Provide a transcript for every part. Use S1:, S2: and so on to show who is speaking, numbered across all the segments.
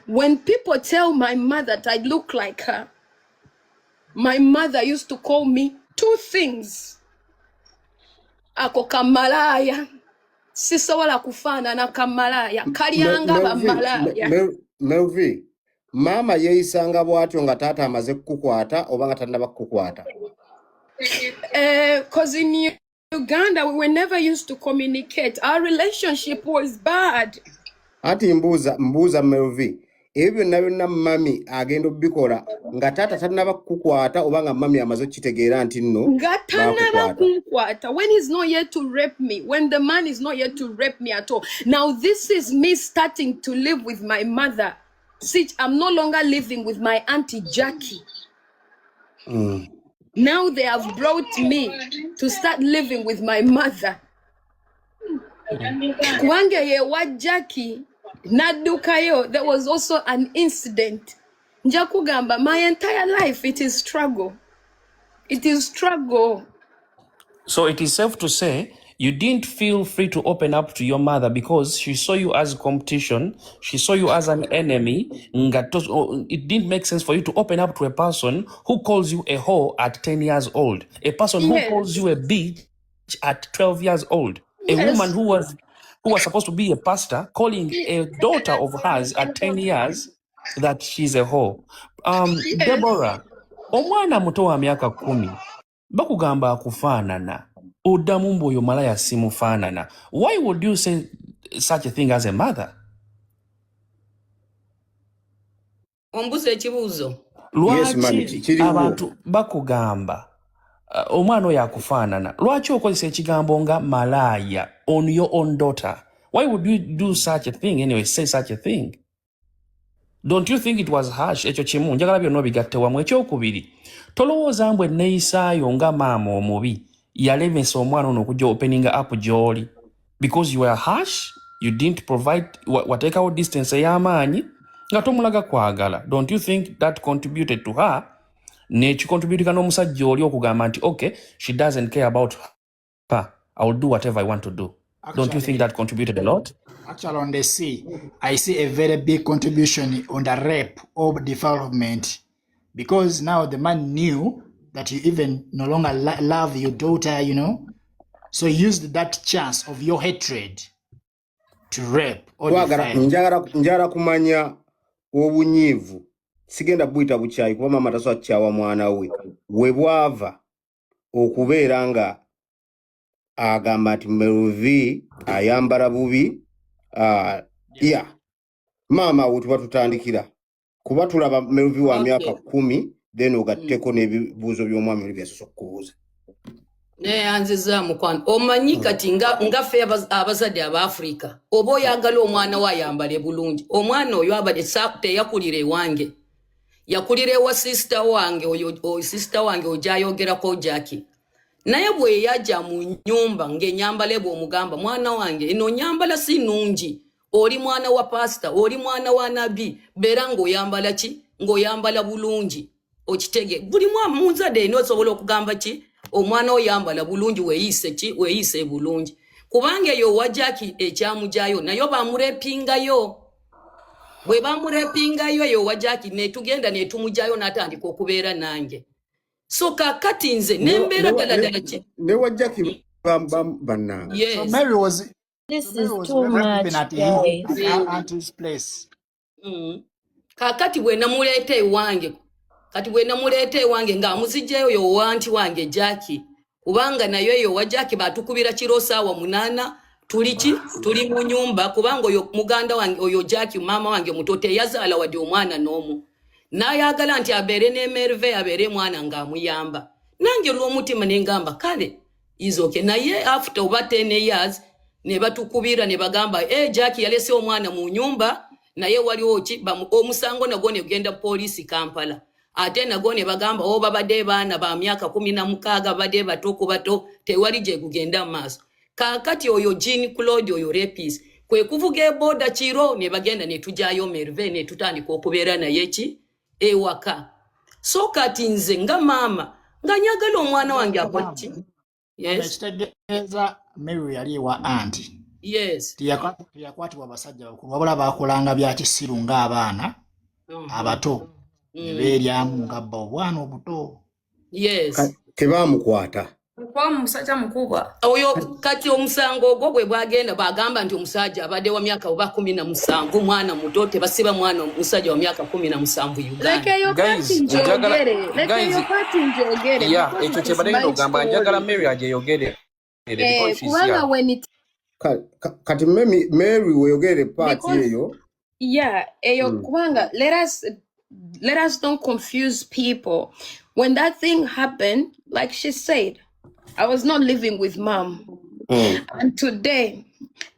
S1: When people tell my mother that I look like her, my mother used to call me 2 things. Ako kamalaya. Sisobola kufaana na kamalaya. Kalyanga ba malaya.
S2: Merveille, mama yeisanga bwatyo nga tata amaze kukukwata oba nga tannaba kukukwata?
S1: Because in Uganda, we were never used to communicate. Our relationship was bad.
S2: Ati mbuuza Merveille, ebyo byonna mami agenda bikola nga tata tannaba kukukwata oba nga mami amaze kitegeera nti nno
S1: bakukwata. When he's not yet to rape me, when the man is not yet to rape me at all. Now this is me starting to live with my mother. See, I'm no longer living with my auntie Jackie. Now they have brought me to start living with my mother. Kwange ye wa Jackie nadukayo, there was also an incident. Njakugamba, my entire life it is struggle. It is struggle.
S3: So it is safe to say you didn't feel free to open up to your mother because she saw you as competition, she saw you as an enemy. It didn't make sense for you to open up to a person who calls you a whore at 10 years old, a person who calls you a bitch at 12 years old, a woman who was supposed to be a pastor calling a daughter of hers at 10 years that she's a whore. Deborah, omwana muto wa myaka 10 bakugamba akufaanana oddamu mbu oyo malaya simufaanana. Why would you say such a thing as a mother?
S4: Ombuze ekibuuzo.
S3: Lwaki abantu bakugamba omwana oyo akufaanana? Lwaki okozesa ekigambo nga malaya on your own daughter? Why would you do such a thing anyway, say such a thing? Don't you think it was harsh? Ekyo kimu njagala byonna bigatte wamu. Ekyokubiri, tolowooza mbwe neeyisaayo nga maama omubi yalemesa omwana ono okujja opening up gy'oli because you were harsh, you didn't provide wateekawo distance ey'amaanyi nga tomulaga kwagala. Don't you think that contributed to her nekicontributika n'omusajja oli okugamba nti okay, she doesn't care about her, I will do whatever I want to do? Actually, don't you think that contributed a lot?
S5: Actually, on the sea, I see a very big contribution on the rape or defilement, because now the man knew that you even no longer love your daughter, you know, so he used that chance of your hatred to rape or defile.
S2: Njagala kumanya obunyiivu sigenda buyita bukyayi kuba mama tasobola kukyawa mwana we bwava okubeera nga agamba nti Merveille ayambala bubi. Mama we tuba tutandikira kuba tulaba Merveille wa myaka 10 then ogatteko n'ebibuuzo by'omwami oli byasosoka okubuuza.
S4: Anziza mukwano omanyi kati nga ffe abazadde aba Africa oba oyagala omwana we ayambale bulungi, omwana oyo abadde teyakulira ewange, yakulira ewa sister wange, oyo sister wange ojayogerako Jackie. Naye bwe yajja mu nyumba ng'enyambala bw'omugamba mwana wange eno nyambala si nungi, oli mwana wa pastor, oli mwana wa nabi, beera ng'oyambala ki, ng'oyambala bulungi, okitege. Buli muzadde eno osobola okugamba ki, omwana oyambala bulungi weeyise ki, weeyise bulungi. Kubanga eyo wa Jackie ekyamujayo nayo bamurepingayo. Bwe bamurepingayo eyo wa Jackie ne tugenda ne tumujayo n'atandika okubeera nange. So kakati nze nembera dala ki
S2: ne wa Jackie banna.
S4: Yes.
S5: So Mary was
S6: This is too much, guys.
S5: At his place.
S4: Kakati bwe namuleeta ewange, kati bwe namuleeta ewange ng'amuzijjayo yo wanti wange Jackie, kubanga nayo eyo wa Jackie batukubira kiro saawa 8 tuli mu nyumba, kubanga oyo muganda wange oyo Jackie mama wange mutote yazaala wadde omwana n'omu. N'ayagala nti abeere ne Merveille abeere mwana ng'amuyamba. Nange olw'omutima ne ngamba kale is okay. Naye after over 10 years ne batukubira ne bagamba Jackie yalese omwana mu nyumba naye waliwo ki omusango nagwo ne genda police Kampala. Ate nagwo ne bagamba babadde baana ba myaka 16 badde bato tewali gye kugenda maaso. Kakati oyo Jean Claude oyo rapist kwe kuvuga eboda kiro ne bagenda ne tujayo Merveille ne tutandika okubeera naye ki ewaka. So kati nze nga mama nga nyagala omwana wange akwati. Yes.
S5: Mary yali wa auntie.
S4: Yes.
S5: Tiyakwatibwa abasajja bakulu wabula baakolanga bya kisiru ng'abaana abato ne beeryamu nga bba obwana obuto.
S4: Yes.
S2: Tebaamukwata.
S7: Kwa musajja mukubwa.
S4: Oyo kati omusango ogwo gwe bwagenda bagamba nti omusajja abadde wa myaka oba 17 mwana muto tebasiba mwana omusajja wa myaka 17 Uganda.
S3: Guys, yeah, ekyo kye badde ngamba njagala Mary ageyogere.
S1: Kubanga when it
S2: Kati Mary weyogere party eyo.
S1: Yeah, kubanga let us don't confuse people. When that thing happened, like she said, I was not living with mom. And today,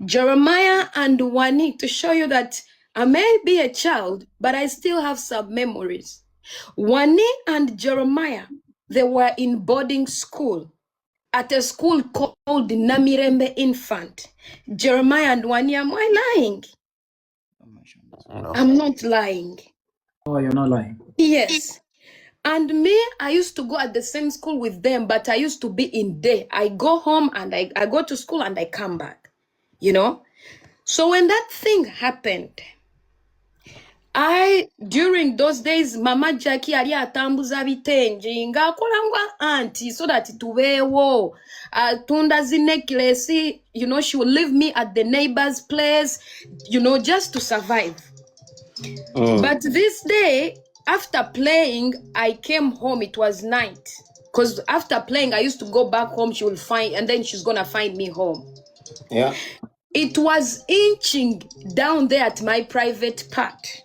S1: Jeremiah and Wani, to show you that I may be a child, but I still have some memories. Wani and Jeremiah, they were in boarding school at a school called Namirembe Infant. Jeremiah and Wani, am I lying?
S3: No.
S1: I'm not lying.
S8: Oh, you're not lying.
S1: Yes. And me, I used to go at the same school with them, but I used to be in day. I go home and I go to school and I come back, you know? So when that thing happened, during those days, Mama Jackie ali atambuza bitenji nga akolangwa auntie so that tubeewo tunda zi necklace, you know, she would leave me at the neighbor's place, you know, just to survive. But this day, after playing, I came home. It was night. Because after playing, I used to go back home. She will find, and then she's going to find me home.
S2: Yeah.
S1: It was inching down there at my private part,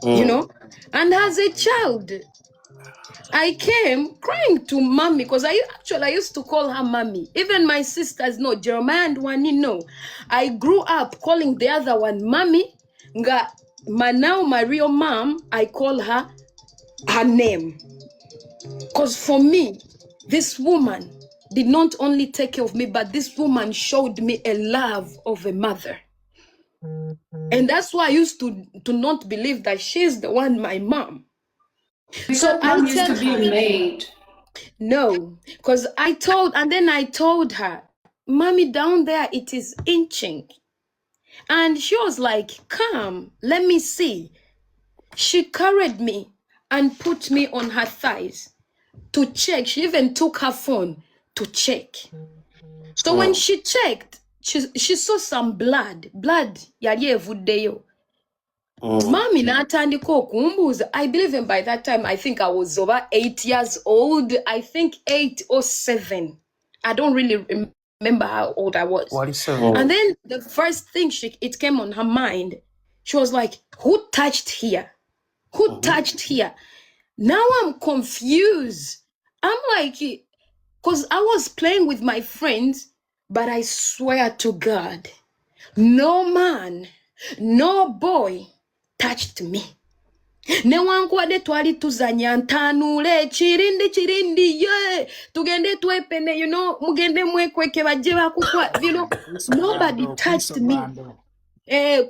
S1: you know. And as a child, I came crying to mommy because I used to call her mommy. Even my sisters know, Jeremiah and Wani know. I grew up calling the other one mommy. Now my real mom, I call her name. Because for me, this woman did not only take care of me, but this woman showed me a love of a mother. And that's why I used to not believe that she's the one, my mom. So I used to be made. No, because I told her, mommy, down there, it is inching. And she was like, come, let me see. She carried me and put me on her thighs to check. She even took her phone to check. So when she checked, she saw some blood yali evuddeyo. Mami natandika okumbuuza. I believe in by that time, I think I was over 8 years old. I think 8 or 7. I don't really remember how old I was. And then the first thing it came on her mind, she was like, who touched here? Who touched here? Now I'm confused. I'm like, because I was playing with my friends, but I swear to God, no man, no boy touched me. Newankubadde twali tuzanya ntanuule kirindi ye tugende twepene, you know, mugende mwekweke bajje bakukwa, you know. Nobody touched me.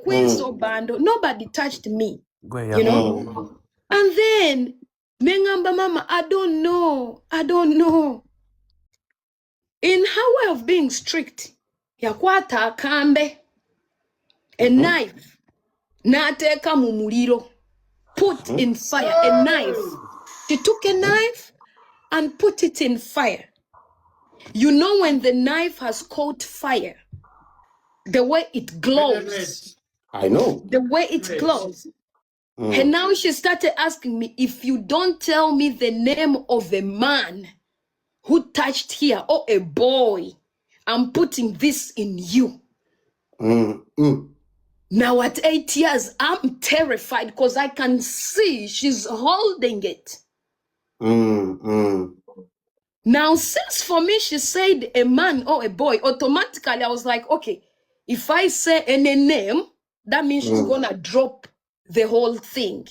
S1: Queen's Obando, nobody touched me, you know. And then Mengamba mama, I don't know. In her way of being strict, yakwata akambe, a knife, nateka mu muliro, put in fire, a knife. She took a knife and put it in fire. You know when the knife has caught fire, the way it glows.
S2: I know.
S1: The way it glows. And now she started asking me, if you don't tell me the name of a man who touched here or a boy, I'm putting this in you. Now at 8 years, I'm terrified because I can see she's holding it. Now, since for me, she said a man or a boy, automatically I was like, okay, if I say any name, that means she's going to drop the whole thing.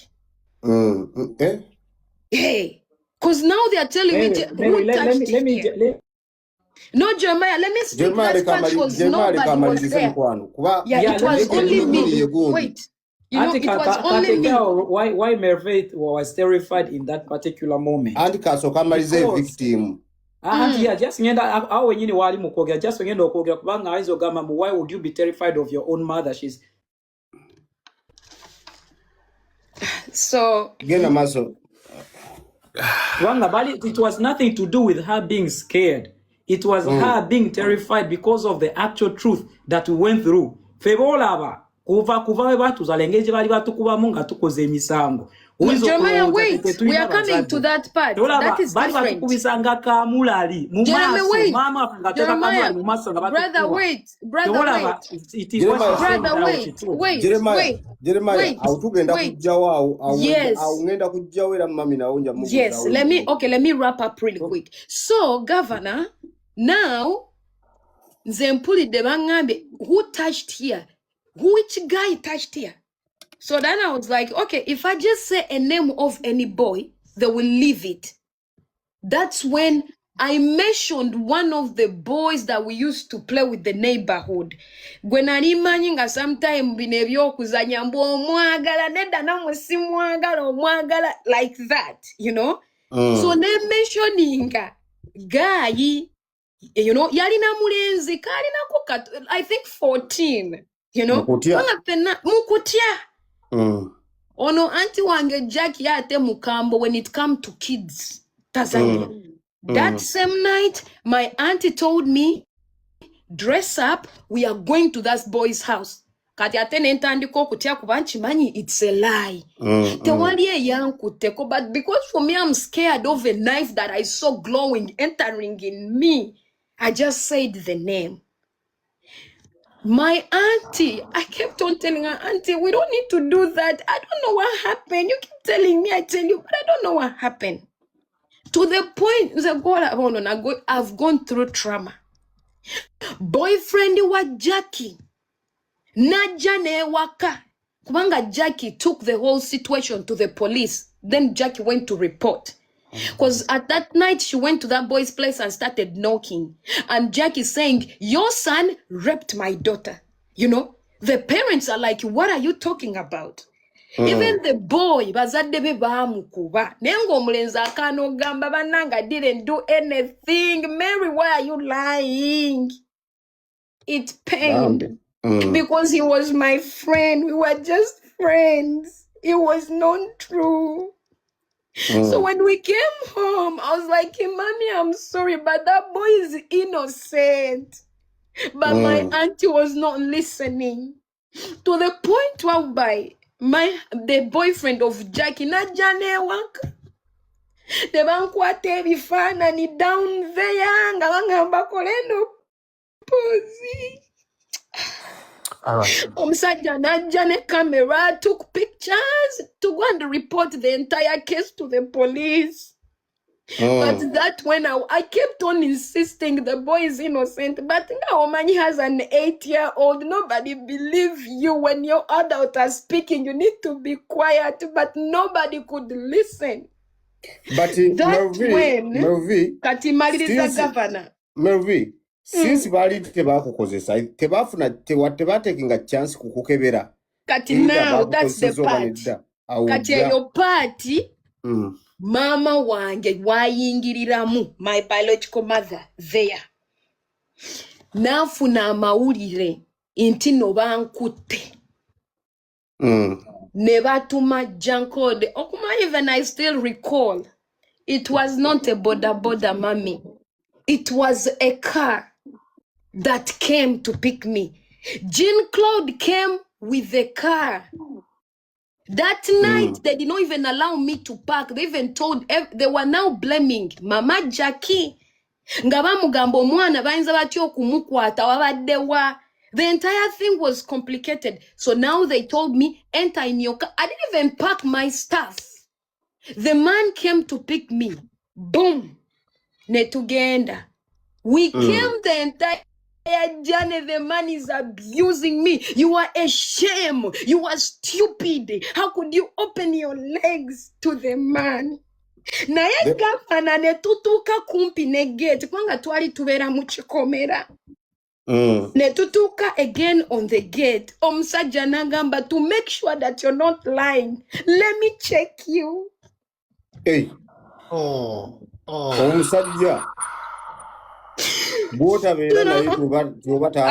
S1: Hey, because now they are telling me who touched here. No, Jeremiah, let me speak. That part was nobody was there. Yeah, it was only me. Wait, you know, it was only me.
S8: Why Merveille was terrified in that particular moment?
S2: And Kasokamari is a victim.
S8: Yeah, just ngenda awo wenyini wali mukwogera just ngenda okwogera kubanga ayinza ogamba why would you be terrified of your own mother? She's
S1: So
S2: Gena maso.
S8: it was nothing to do with her being scared. It was her being terrified because of the actual truth that we went through. Febolaba kuva batuzalengeze bali batukubamu nga tukoze emisango.
S1: Jeremiah, wait, we are coming to that part. That is different. Jeremiah, wait. Jeremiah, brother, wait. Brother, wait.
S2: Jeremiah, autugenda kujjawo ngenda kujjawera mami nawonja mu.
S1: Yes, let me wrap up really quick. So, Governor, now Zempulide bangambe, who touched here? Which guy touched here? So then I was like, okay, if I just say a name of any boy, they will leave it. That's when I mentioned one of the boys that we used to play with the neighborhood. When I imagine sometime binebyo kuzanya mbo mwagala nenda na mwagala like that, you know? So they mentioning guy, you know, yalina mulenzi kalina I think 14, you know? Mukutia. Ono auntie wange Jackie yate mukambo when it come to kids Tanzania. That same night my auntie told me, dress up, we are going to that boy's house. Kati ate nentandiko kutia kubanchi mani, it's a lie. Tewali yankuteko, but because for me I'm scared of a knife that I saw glowing entering in me, I just said the name. My auntie, I kept on telling her, auntie, we don't need to do that. I don't know what happened. You keep telling me, I tell you, but I don't know what happened. To the point, I've gone through trauma. Boyfriend wa Jackie, Najane waka. Kubanga Jackie took the whole situation to the police. Then Jackie went to report. Because at that night, she went to that boy's place and started knocking. And Jackie saying, your son raped my daughter. You know, the parents are like, what are you talking about? Even the boy, bazadebe bamukuba. Nengo mulenza kano gamba bananga didn't do anything. Mary, why are you lying? It pained. Because he was my friend. We were just friends. It was not true. So when we came home, I was like, hey, Mommy, I'm sorry, but that boy is innocent. But my auntie was not listening. To the point whereby the boyfriend of Jackie, Najane Wanka, the bankwate bifana ni down there, ngabanga kolendo pozi. Omusajja najane camera, took pictures to go and report the entire case to the police. But that when I kept on insisting the boy is innocent, but now Omani has an 8-year-old. Nobody believes you when your adult are speaking. You need to be quiet, but nobody could listen.
S2: But Merveille,
S1: governor.
S2: Merveille, since bali tebakukozesa tebafuna tebatekinga chance kukukebera.
S1: Kati now that's the part. Kati your party. Mama wange wayingiriramu, my biological mother there. Nafuna amawulire inti no bankute. Nebatuma jankode. Okuma, even I still recall. It was not a boda mommy. It was a car that came to pick me. Jean Claude came with the car. That night, they did not even allow me to park. They even told, they were now blaming Mama Jackie. Ngabamugambo mwana bayinza batyo kumukwata wabaddewa. The entire thing was complicated. So now they told me, enter in your car. I didn't even pack my stuff. The man came to pick me. Boom. Netugenda. We came the entire journey. The man is abusing me. You are a shame. You are stupid. How could you open your legs to the man? Naye gavana ne tutuka kumpi ne gate kwanga twali tubera mu kikomera. Ne tutuka again on the gate. Omusajja nagamba, to make sure that you're not lying, let me check you.
S2: Hey. Omusajja bw'otabeera naye tuba
S1: I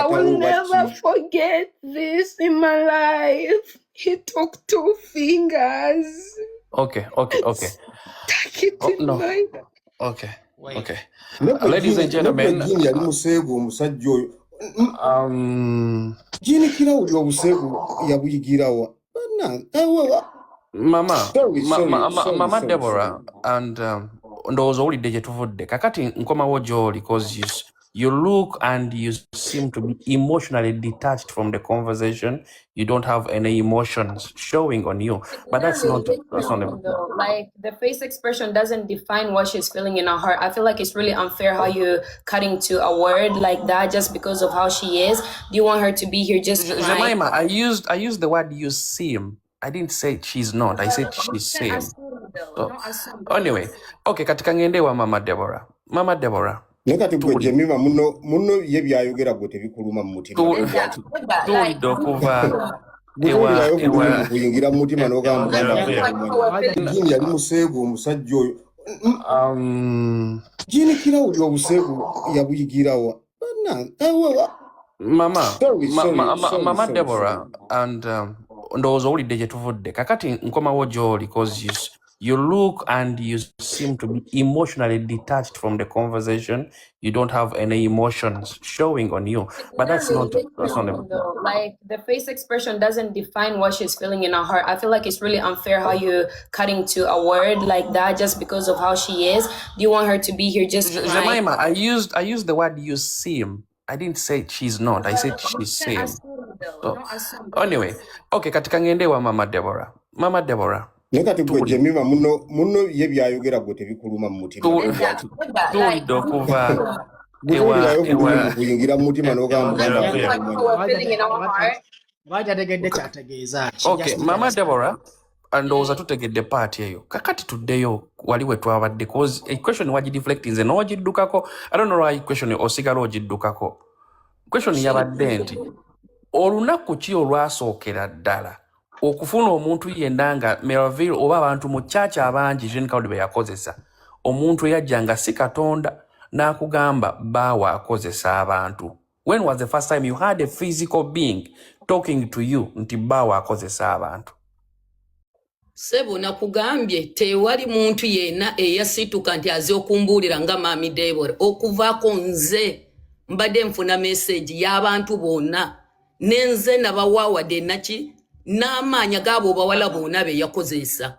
S1: will never
S2: taata
S1: forget this in my life. He took 2 fingers,
S3: Okay.
S1: stuck it in
S3: No.
S1: my.
S3: Okay.
S2: Ladies
S3: and gentlemen,
S2: Jini yali museegu omusajja oyo. Jini Kirawuli obuseegu yabuyigirawa.
S3: Mama
S2: Sorry.
S3: Deborah and ndowooza owulidde gye tuvudde kakati nkomawo gy'oli because you look and you seem to be emotionally detached from the conversation. You don't have any emotions showing on you, but that's not
S6: Though. Like the face expression doesn't define what she's feeling in her heart. I feel like it's really unfair how you cutting to a word like that just because of how she is. Do you want her to be here just crying?
S3: Jemima, I used the word you seem. I didn't say she's not. I said she's same. So, anyway, okay, katika ngende wa Mama Deborah. Mama Deborah.
S2: Nekati gwe Jemima muno ye byayogera gwe tebikuluma mu mutima.
S3: Tuwulidde okuva
S2: ewa kuyingira mu mutima n'ogamba Jini yali museegu omusajja oyo. Jini Kirawuli obuseegu yabuyigirawa.
S3: Mama Deborah and ndowooza owulidde gye tuvudde kakati nkomawo gy'oli because you look and you seem to be emotionally detached from the conversation. You don't have any emotions showing on you, but that's not
S6: though. Like the face expression doesn't define what she's feeling in her heart. I feel like it's really unfair how you cutting to a word like that just because of how she is. Do you want her to be here just crying?
S3: Jemima, I used the word you seem. I didn't say she's not. I said she's same. So, anyway, okay, katika ngende wa Mama Deborah. Mama Deborah.
S2: Nekati gwe Jemima muno ye byayogera gwe tebikuluma mu mutima.
S3: Tuwulidde okuva
S2: ewa kuyingira mu mutima n'ogamba
S5: Bajategedde kyategeeza.
S3: Okay, Mama Deborah ndowooza tutegedde paati eyo kakati tuddeyo wali we twabadde cause equation wagideflect nze n'ogiddukako. I don't know why equation osigala ogiddukako. Question yabadde nti olunaku ki olwasookera ddala okufuna omuntu yenna nga Merveille oba abantu mu kyakya abangi Jean Claude be yakozesa omuntu eyajjanga si Katonda n'akugamba baawa akozesa abantu. When was the first time you had a physical being talking to you nti baawa akozesa abantu?
S4: Sebo nakugambye tewali muntu yenna eyasituka nti aze okumbuulira nga Mami Deborah okuvaako nze mbadde nfuna message y'abantu bonna nenze nabawaawadde naki n'amaanya gaabo bawala bonna be yakozesa.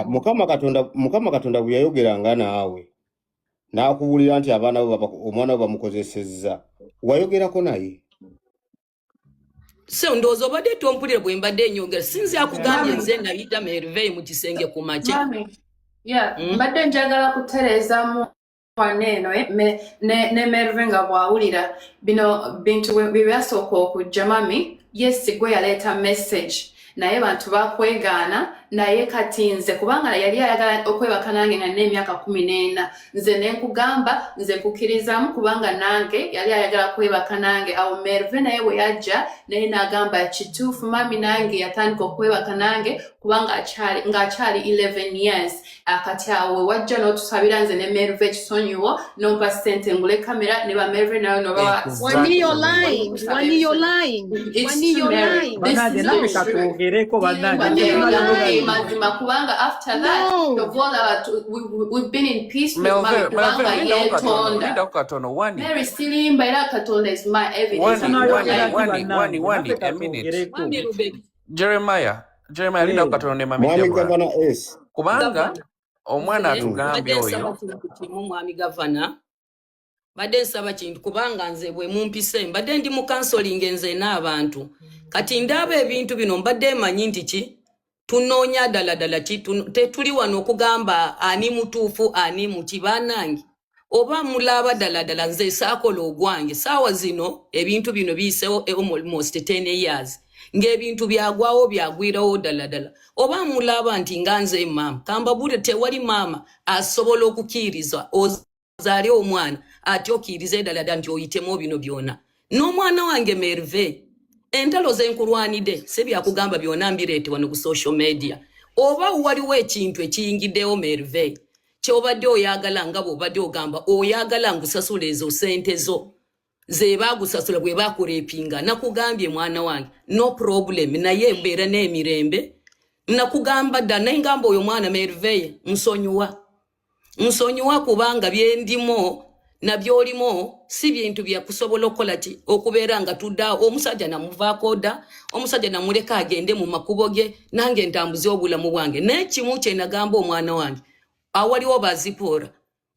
S2: Mukama Katonda bwe yayogeranga naawe n'akubuulira nti omwana we bamukozesezza wayogerako naye.
S4: So ndowooza obadde tompulira bwe mbadde nyogera sinzi akugambye nze nayita Merveille mu kisenge ku makya.
S7: Mbadde njagala kutereeza mu eno ne Merveille nga bw'awulira bino bintu bwe byasooka okujja mami yes gwe yaleeta message naye bantu bakwegaana naye kati nze kubanga yali ayagala okwebaka nange nga n'emyaka 14 nze nenkugamba nze nkukirizamu kubanga nange yali ayagala kwebaka nange awo Merveille naye bwe yajja naye n'agamba kituufu mami nange yatandika okwebaka nange kubanga akyali 11 years akati awo wajja n'otusabira nze ne Merveille kisonyiwo n'ompa ssente ngule kamera ne ba Merveille nayo noba
S1: Wani you're lying.
S7: mazima kubanga after that we've been in peace with my kubanga yetonda Mary Silimba era Katonda is my evidence.
S3: One a minute. Jeremiah linda Katonda ne Mami Deborah. Kubanga omwana atugambye oyo
S4: Mwami Gavana badde nsaba kintu kubanga nze bwe mumpise mbadde ndi mu counseling nze n'abantu kati ndaba ebintu bino mbadde manyi nti ki tunoonya ddala ki tetuli wano okugamba ani mutuufu ani muki banange oba mulaba ddala nze saakola ogwange saawa zino ebintu bino biyisewo almost 10 years ng'ebintu byagwirawo ddala oba mulaba nti nga nze maama kambabule tewali maama asobola okukkiriza ozaale omwana ate okkirize ddala nti oyitemu bino byonna n'omwana wange Merveille entalo zenkulwanidde se byakugamba byonna mbireete wano ku social media oba waliwo ekintu ekiyingiddewo Merveille kyobadde oyagala nga bw'obadde ogamba oyagala ngusasula ezo sente zo ze bagusasula bwe bakurepinga. Nakugambye mwana wange no problem, naye mbeera n'emirembe. Nakugamba dda naye ngamba oyo mwana Merveille nsonyiwa kubanga byendimo na byolimo si bintu bya kusobola okukola ki okubeera nga tudda omusajja namuvaako dda, omusajja namuleka agende mu makubo ge, nange ntambuze obulamu bwange. N'ekimu kye nagamba omwana wange awaliwo bazipoora,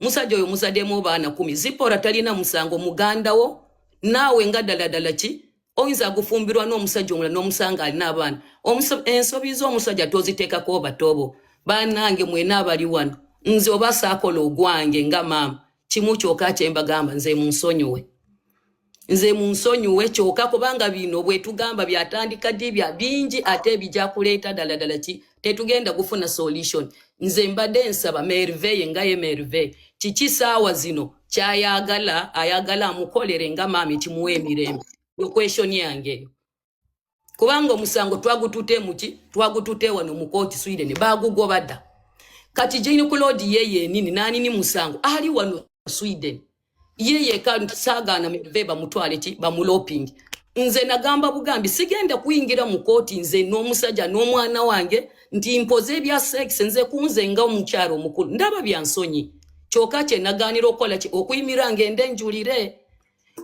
S4: musajja oyo muzaddemu baana 10, zipoora talina musango, muganda wo naawe nga ddala ki oyinza gufumbirwa n'omusajja omulala n'omusanga alina abaana. Ensobi z'omusajja toziteekako batobo. Bannange mwena abali wano, nze oba saakola ogwange nga maama, kimu kyokka kye mbagamba, nze munsonyiwe kyokka, kubanga bino bwe tugamba byatandika ddi bya bingi ate bijja kuleeta ddala ki tetugenda kufuna solution. Nze mbadde nsaba Merveille nga ye Merveille kiki saawa zino kyayagala ayagala amukolere nga maami kimuwe emirembe. Question yange kubanga omusango twagutute wano mu kooti Sweden bagugobadda. Kati Jane Claude yeye nini nani ni musango ali wano Sweden yeye kandi sagana Merveille bamutwale ki bamuloping. Nze nagamba bugambi sigenda kuyingira mu kooti nze n'omusajja n'omwana wange nti impoze bya sex nze kunze nga omukyalo omukulu ndaba byansonyi kyokka kye naganira okukola ki okuyimira ngende njulire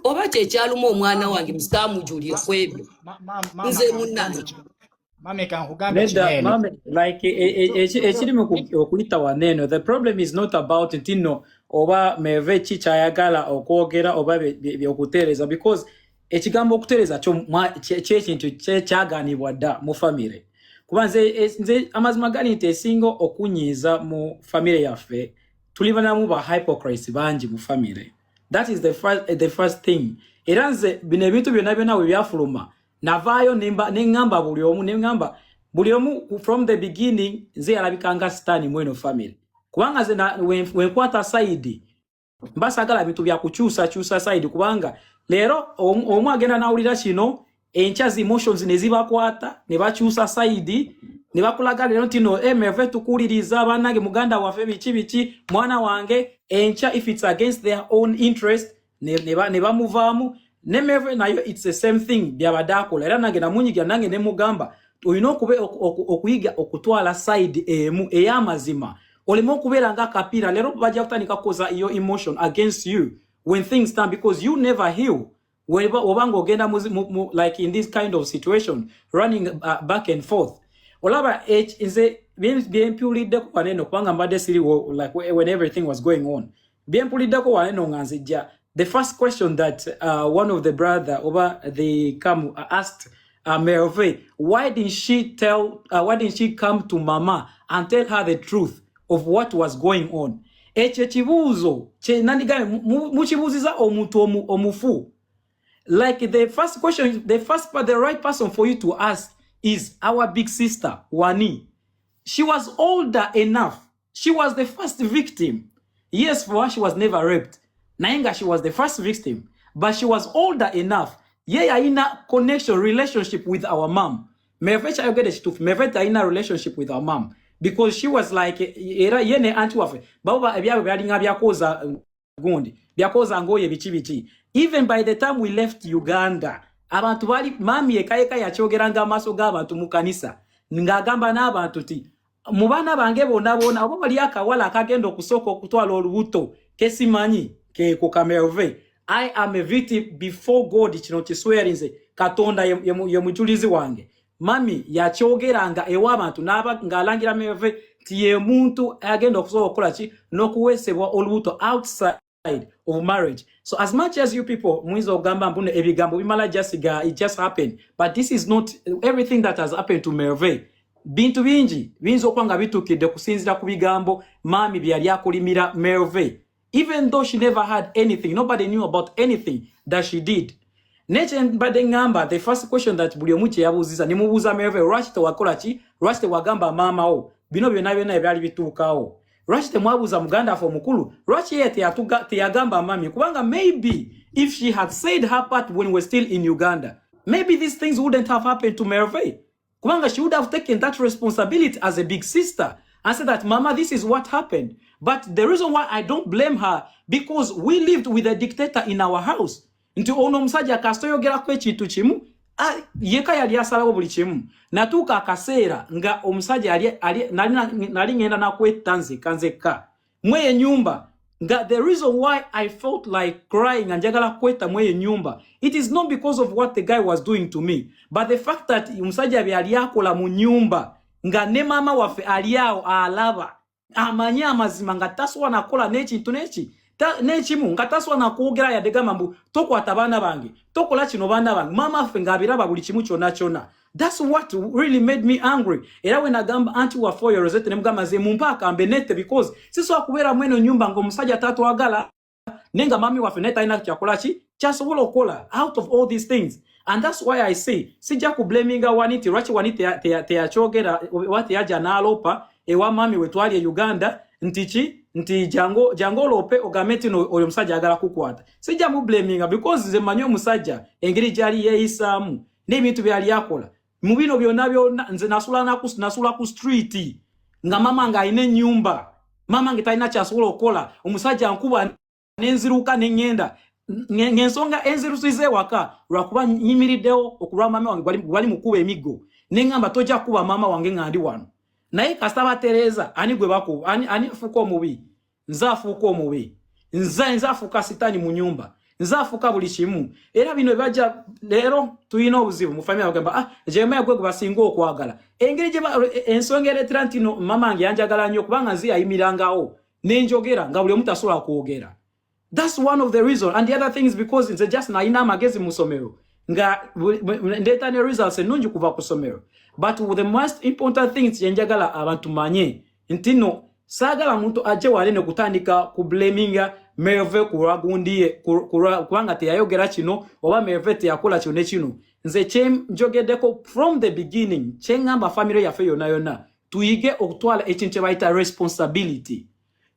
S4: oba kyekyaluma omwana wange musamujulira kwebyo nze munnange.
S8: Ekirimu okuyita waneno, the problem is not about ntino oba Merveille kikyayagala okwogera oba okutereeza, because ekigambo okutereeza kyekintu kyaganibwa dda mu famire. Kuba nze amazima gali nti esinga okunyiiza mu famire yaffe tulibanamu ba hypocrites bangi mu famire. That is the first thing. Era nze bino ebintu byonna byonna bwe byafuluma navaayo neŋŋamba buli omu from the beginning nze yalabikanga sitaani mweno family. Kubanga nze wenkwata side mbasagala bintu bya kukyusa side, kubanga leero omu agenda nawulira kino enkya zi emotions ne zibakwata ne bakyusa side ne bakulaga leero tino Merveille tukuuliriza bannange muganda waffe biki mwana wange enkya if it's against their own interest ne bamuvaamu. Ne Merveille nayo it's the same thing byabadakola. Era nange namunyigira nange ne mugamba olina okuyiga okutwala side emu ey'amazima olema okubeera nga kapira leero bajja kutandika kukoza your emotion against you when things stand, because you never heal obanga ogenda like in this kind of situation running back and forth. Olaba nze byempuliddeko waneno kubanga mbadde siriwo like when everything was going on, byempuliddeko waneno nga nzijja. The first question that one of the brother over the come asked Merveille, why didn't she come to Mama and tell her the truth of what was going on? Echechibuzo che nandiga muchibuziza omuntu omufu. Like the first question, the right person for you to ask is our big sister Wani. She was older enough. She was the first victim. Yes, for her she was never raped. Nainga, she was the first victim, but she was older enough. Yeah, in a relationship with our mom. Merveille in a relationship with our mom because she was like yene anti wafe. Baba ebya byadinga byakoza gundi. Byakoza ngoye bichi. Even by the time we left Uganda, abantu bali mami ekayeka yakyogeranga amaso g'abantu mu kanisa. Ngagamba n'abantu ti mubana bange bonna abo bali akawala akagenda okusooka okutwala olubuto kesimanyi ku Merveille. I am a victim before God kino kiswerinze Katonda ye mujulizi wange. Mami yakyogeranga ewa abantu n'aba ngalangira Merveille ti ye muntu agenda okusooka okukola ki n'okuweesebwa olubuto outside of marriage. So as much as you people mwiza ogamba mbuno ebigambo bimala it just happened, but this is not everything that has happened to Merveille. Bintu bingi binzo kwanga bitukidde kusinzira ku bigambo mami byali akulimira Merveille. Even though she never had anything, nobody knew about anything that she did. The first question that buli omu kyeyabuuziza ne mubuuza Merveille, lwaki tewakola ki? Lwaki tewagamba maama wo? Bino byonna ebyali bituukawo. Lwaki temwabuuza muganda waffe omukulu? Lwaki ye teyagamba mami? Kubanga maybe if she had said her part when we were still in Uganda, maybe these things wouldn't have happened to Merveille. Kubanga she would have taken that responsibility as a big sister and said that, Mama, this is what happened. But the reason why I don't blame her, because we lived with a dictator in our house. Nti ono musajja kastoyogera kwe ekintu kimu yeka yali asalawo buli kimu natuuka akaseera nga omusajja nali ngenda nakwettanze kanzeka mweye nyumba nga the reason why I felt like crying and njagala kwetta mweye nyumba, it is not because of what the guy was doing to me, but the fact that omusajja byali akola mu nyumba nga ne mama waffe aliawo alaba amanyi amazima nga taswa nakola n'ekintu n'eki nechimu ngataswa na kuogera ya dega mambu tokwata bana bange tokola kino bana bange mama ffe ngabiraba buli kimu kyona. That's what really made me angry. Era we nagamba anti wa 4 years ete nemugamba ze mumpaka ambenete because siso akubera mweno nyumba ngo musajja tatu agala nenga mami waffe neta ina kyakola ki kyasobola okola out of all these things. And that's why I say sija ku blaminga waniti rachi waniti te chogera wati yaja na alopa ewa mami wetwali Uganda nti jango lope ogameti no oyo musajja agala kukwata sija mu blaminga because ze manyo musajja engeri jali yeyisamu n'ebintu byali yakola mu bino byonna nze nasula ku street nga mama nga ine nyumba mama ngitaina kyasobola okola omusajja nkuba nenziruka nengenda ngensonga enzirusize waka lwakuba nyimiriddewo okulwa mama wange gwali mukuba emigo nengamba toja kuba mama wange ngandi wano naye kasaba Teresa ani gwe bako ani fuko mubi nzafuko mubi nzafuka sitani mu nyumba nzafuka buli kimu era bino baja lero tuyina obuzibu mu family bagamba Jeremiah gwe basinga okwagala engeri je ensonga eretrantino mama ange yanjagala nnyo kubanga nzi ayimirangawo nenjogera nga buli omuntu asobola kwogera. That's one of the reasons. And the other thing is because it's just na ina magezi musomero nga ndeta ne results enungi kuva ku somero. But the most important thing is yenjagala abantu manye ntino sagala muntu aje walene kutandika ku blaminga Merveille kuragundiye kubanga teyayogera kino oba Merveille teyakola kino nekino nze njogedeko from the beginning ngamba family yaffe yona tuyige okutwala ekintu bayita responsibility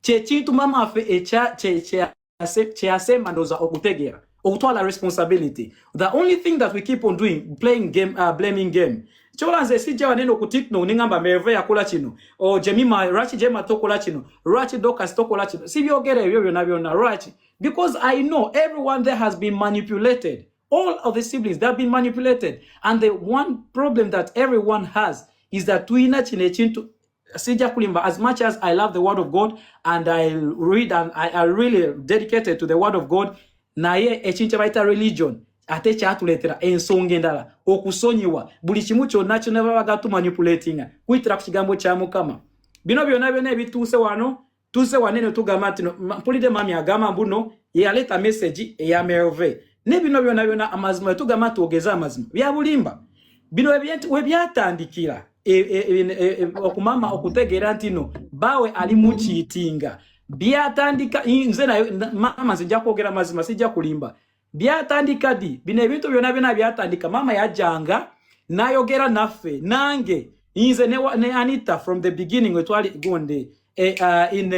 S8: kye kintu mama affe kyasema ndoza okutegera okutwala responsibility. The only thing that we keep on doing playing game blaming game cholanze sija waneno kutikno ningamba Merveille yakola kino o Jemima Rachi Jema tokola kino Rachi Dokas tokola kino sibyogere ebyo byona Rachi because I know everyone there has been manipulated. All of the siblings they have been manipulated, and the one problem that everyone has is that tuina kine kintu sija kulimba. As much as I love the word of God and I read and I really dedicated to the word of God, naye ekintu baita religion ate kyatuletera ensonga endala okusonyiwa buli kimu kyonna kyonna babaga manipulating kwitira ku kigambo kya Mukama. Bino byonna ebituuse wano tuuse wanene tugamba nti mpulide mami agamba mbuno yaleta message eya Merveille ne bino byonna amazima tugamba tuogeza amazima bya bulimba bino webyatandikira okumama okutegeera ntino bawe ali mu cheatinga byatandika nze na mama sijja kwogera mazima sijja kulimba byatandika di bino ebintu byonna byatandika mama yajanga nayogera naffe nange nze ne Anita from the beginning wetwali gonde in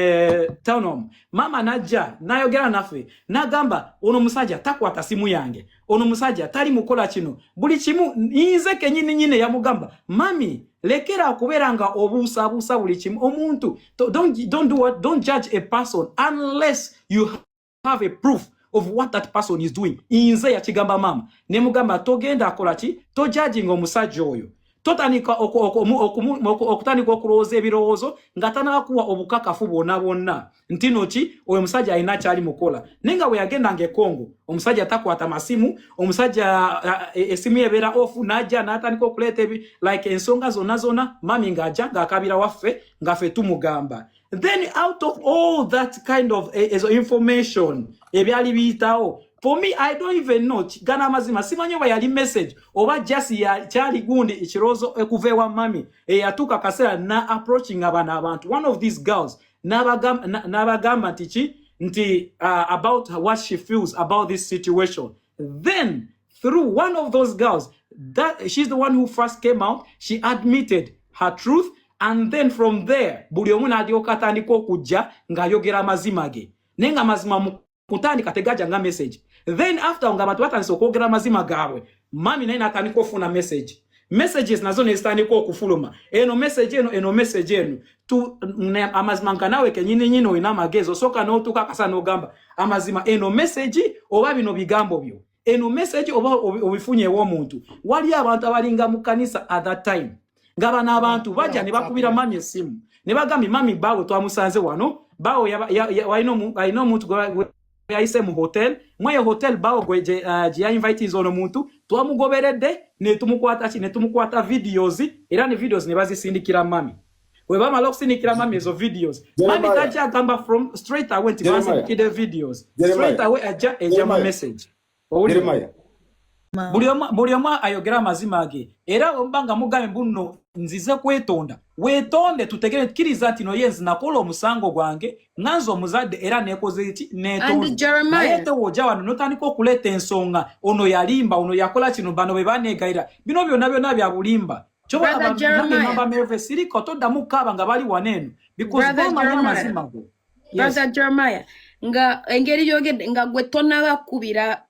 S8: town home mama najja nayogera naffe nagamba ono musajja takwata simu yange ono musajja tali mukola kino buli kimu nze kenyini yamugamba mami lekera akuberanga obuusa buli kimu omuntu don't judge a person unless you have a proof of what that person is doing. Inze ya chigamba mama nemugamba togenda akola ki to judging omusajja oyo totanika okutanika okuloza ebirowoozo ngatana kuwa obukakafu bonna ntino ki oyo musajja alina kyali mukola nenga we yagenda ngekongo omusajja takwata masimu omusajja esimu ebera ofu najja natanika okuleta like ensonga zonna mami ngaja ngakabira waffe ngafe tumugamba. Then out of all that kind of information ebyali biyitawo for me I don't even know gana mazima simanyo bayali message oba just ya kyali gundi ekirozo ekuvewa mami yatuka kasera na approaching abantu one of these girls nabagamba nti about what she feels about this situation. Then through one of those girls that she's the one who first came out, she admitted her truth. And then from there, buli omu nadyoka atandika okujja ng'ayogera mazima ge. Nenga mazima mutandika tegaja nga message. Then after nga abantu batandise okwogera mazima gaabwe, mami naye natandika ofuna message. messages nazo nezitandika okufuluma eno message eno tu amazima nkanawe kenyini nyino olina amagezi osooka n'otuuka akasa n'ogamba amazima eno message oba bino bigambo byo eno message oba obifunye ew'omuntu wali abantu abalinga mu kanisa at that time ngaba n'abantu bajja ne bakubira mami essimu ne bagambye mami baawe twamusanze wano baawe walina omuntu gwe yayise mu hotel mweyo hotel baawe gye yainvite ono muntu twamugoberedde ne tumukwata videos era ne videos ne bazisindikira mami we bamala okusindikira mami ezo videos mami tajja agamba from straight away nti basindikira videos straight away ajja mu message buli omu ayogera amazima ge era ombanga mugambe bunno nzize kwetonda wetonde tutegere tukiriza ati no yenzi nakola omusango gwange nganzo omuzadde era nekoze eki netonda naye tewoja wano notandika okuleta ensonga ono yalimba ono yakola kino bano be baneegayira bino byonna bya bulimba kyoba mamba Merveille siriko toddamu kaba nga bali waneno because bamanya amazima go.
S1: Brother Jeremiah, nga engeri yogedde nga gwe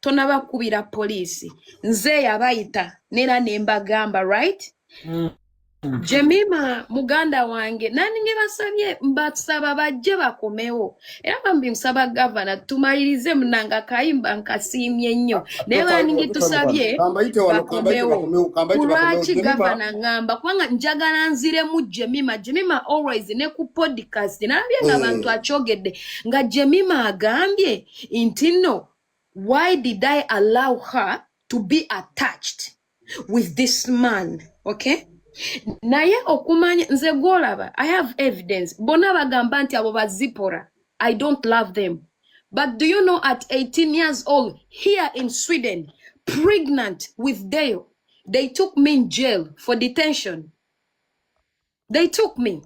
S1: tonabakubira polisi nze yabayita nera nembagamba right. Jemima muganda wange nani ngebasabye mbasaba bajje bakomewo era bambi nsaba governor tumalirize munanga kayimba nkasimye nnyo naye baningi tusabye bakomewo kulwaki governor ngamba kubanga njagala nzire mu Jemima always ne ku podcast nalabye nga abantu akyogedde nga Jemima agambye nti no why did I allow her to be attached with this man, okay? Naye okumanya nze golaba I have evidence bona bagamba nti abo bazipora I don't love them, but do you know at 18 years old here in Sweden pregnant with Dale they took me in jail for detention. They took me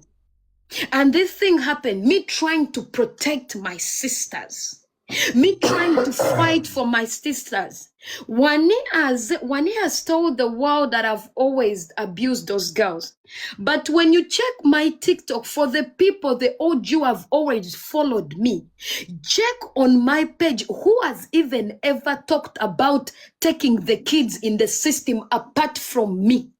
S1: and this thing happened me trying to protect my sisters, me trying to fight for my sisters. Wani has told the world that I've always abused those girls. But when you check my TikTok, for the people, the old you have always followed me, check on my page who has even ever talked about taking the kids in the system apart from me.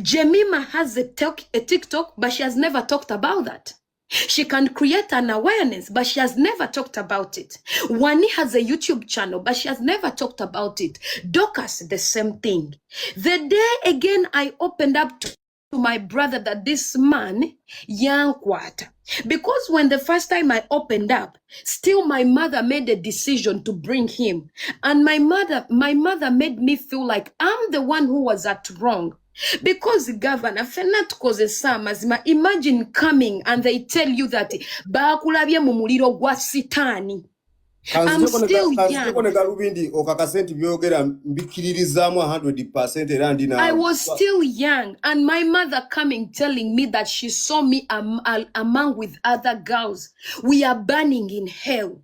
S1: Jemima has a TikTok, but she has never talked about that. She can create an awareness, but she has never talked about it. Wani has a YouTube channel, but she has never talked about it. Dorcas, the same thing. The day again I opened up to my brother that this man, Yankwata, because when the first time I opened up, still my mother made a decision to bring him. And my mother made me feel like I'm the one who was at wrong. Because the governor fenat causes samazima, imagine coming and they tell you that bakulabye mu muliro gwa sitani. I'm still young. I was still young and my mother coming telling me that she saw me among with other girls. We are burning in hell.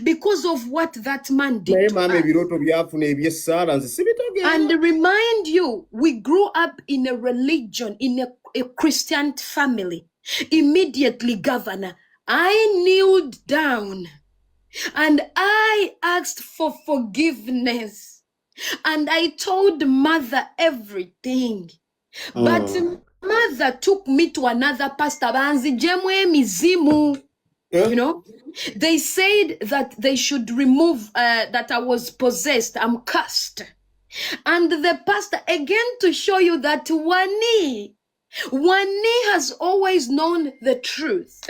S1: Because of what that man did to us. And remind you, we grew up in a religion, in a Christian family. Immediately, governor, I kneeled down and I asked for forgiveness. And I told mother everything. But mother took me to another pastor. You know, they said that they should remove that I was possessed, I'm cursed. And the pastor, again to show you that Wani has always known the truth.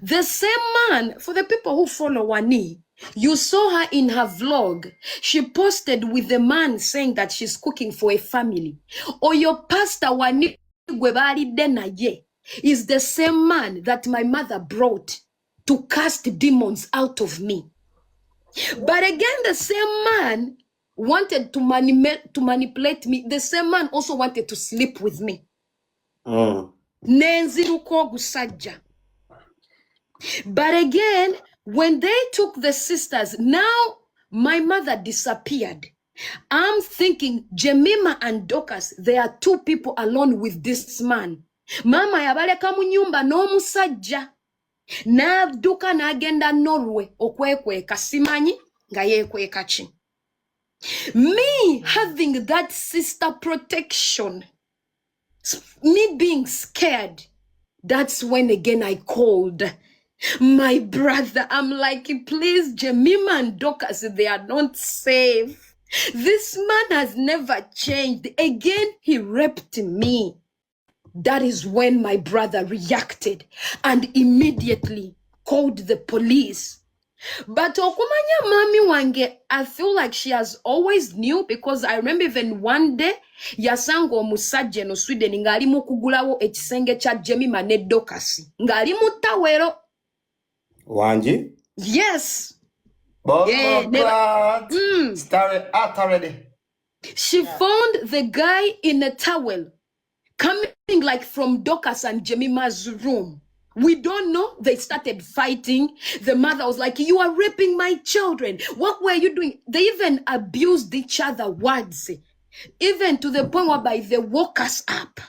S1: The same man, for the people who follow Wani, you saw her in her vlog. She posted with the man saying that she's cooking for a family. Or your pastor Wani Gwebali Denaye is the same man that my mother brought to cast demons out of me. But again, the same man wanted to manipulate me. The same man also wanted to sleep with me. But again, when they took the sisters, now my mother disappeared. I'm thinking Jemima and Dorcas, they are two people alone with this man. Mama yabaleka mu nyumba n'omusajja. N'adduka n'agenda Norway okwekweka simanyi nga yeekweka ki. Me having that sister protection, me being scared, that's when again I called my brother. I'm like, please, Jemima and Dorcas, they are not safe. This man has never changed. Again, he raped me. That is when my brother reacted and immediately called the police. But okumanya mami wange, I feel like she has always knew, because I remember even one day yasanga omusajja no Sweden ngali mukugulawo ekisenge kya Jemima ne Dorcas ngali mutawero
S2: Wanji?
S1: yes.
S2: Story out already.
S1: She found the guy in a towel coming like from Dorcas and Jemima's room. We don't know. They started fighting. The mother was like, you are raping my children. What were you doing? They even abused each other words. Even to the point whereby they woke us up.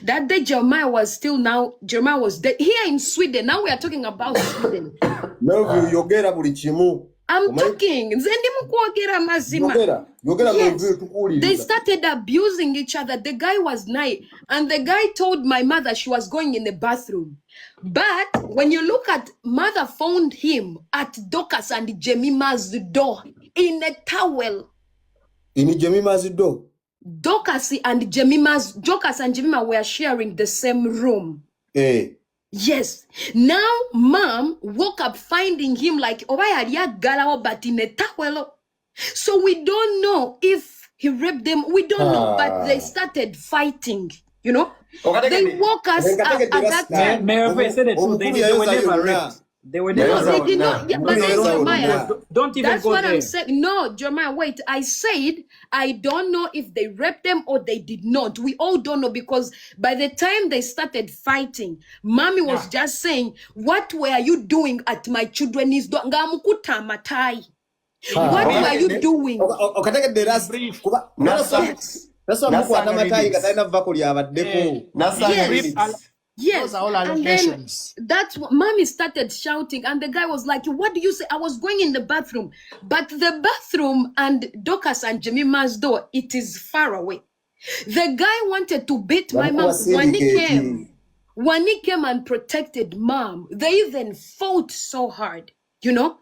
S1: That day Jeremiah was dead. Here in Sweden. Now we are talking about Sweden.
S2: Merveille, yogera buli kimu.
S1: I'm talking. Yes. They started abusing each other. The guy was nice. And the guy told my mother she was going in the bathroom. But when you look at, mother found him at Dorcas and Jemima's door in a towel.
S2: In Jemima's door?
S1: Dorcas and Jemima were sharing the same room. Yes. Now, mom woke up finding him like, but in a towel. So we don't know if he raped them. We don't know. But they started fighting, you know. They woke us up at that time.
S8: Merveille said it too. They were never raped. They were never
S1: raped. They did not. Yeah, but Jeremiah,
S8: don't even
S1: that's
S8: go
S1: what
S8: there.
S1: I'm saying. No, Jeremiah, wait. I said I don't know if they raped them or they did not. We all don't know, because by the time they started fighting, mommy was just saying, what were you doing at my children's door? What were you doing? Yes.
S5: Those are all
S1: And then
S5: allegations.
S1: that's what mommy started shouting, and the guy was like, what do you say? I was going in the bathroom, but the bathroom and Dorcas and Jemima's door, it is far away. The guy wanted to beat my mom when he came and protected mom. They even fought so hard, you know.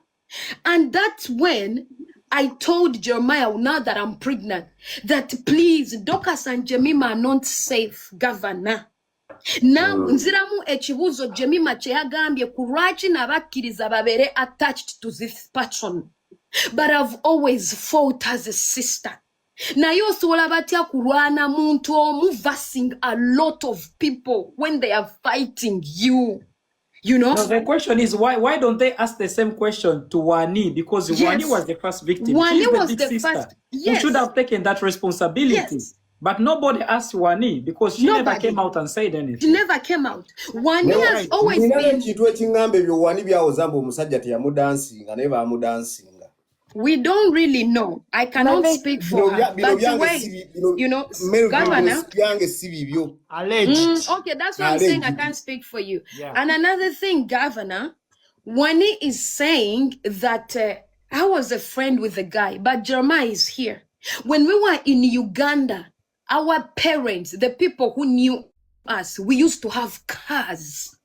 S1: And that's when I told Jeremiah, now that I'm pregnant, that please, Dorcas and Jemima are not safe, governor. Now, nziramu ekibuzo Jemima kyeyagambye kulwaki nabakkiriza babere attached to this person. But I've always fought as a sister. Naye osobola batya kulwana muntu omu versing a lot of people when they are fighting you. You know?
S8: No, the question is, why don't they ask the same question to Wani? Because Wani was the first victim.
S1: Wani
S8: She's
S1: was
S8: the big
S1: the
S8: sister
S1: first.
S8: who should have taken that responsibility.
S1: Yes.
S8: But nobody asked Wani because she never came out and said anything.
S1: She never came out. Wani has always been. We don't really know. I cannot speak for her. But the way, you know, governor.
S5: Alleged.
S1: Okay, that's what I'm saying. I can't speak for you.
S5: Yeah.
S1: And another thing, governor, Wani is saying that I was a friend with the guy, but Jeremiah is here. When we were in Uganda, our parents, the people who knew us, we used to have cars.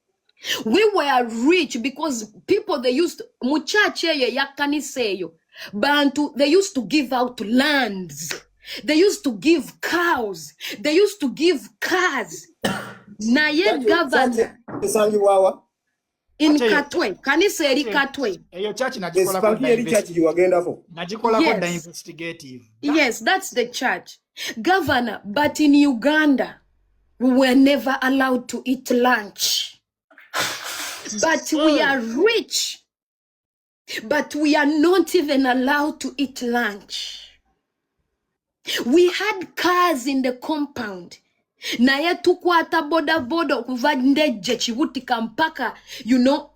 S1: We were rich because people, they used to, muchache ya kaniseyo, Bantu, they used to give out lands. They used to give cows. They used to give cars. Naye governor in Katwe, kaniseri Katwe.
S5: Eyo church
S1: Yes.
S5: investigative.
S1: Yes, that's the church. Governor, but in Uganda, we were never allowed to eat lunch. But we are rich. But we are not even allowed to eat lunch. We had cars in the compound. Naye tukwata boda okuva Ndeje Chibutika mpaka, you know,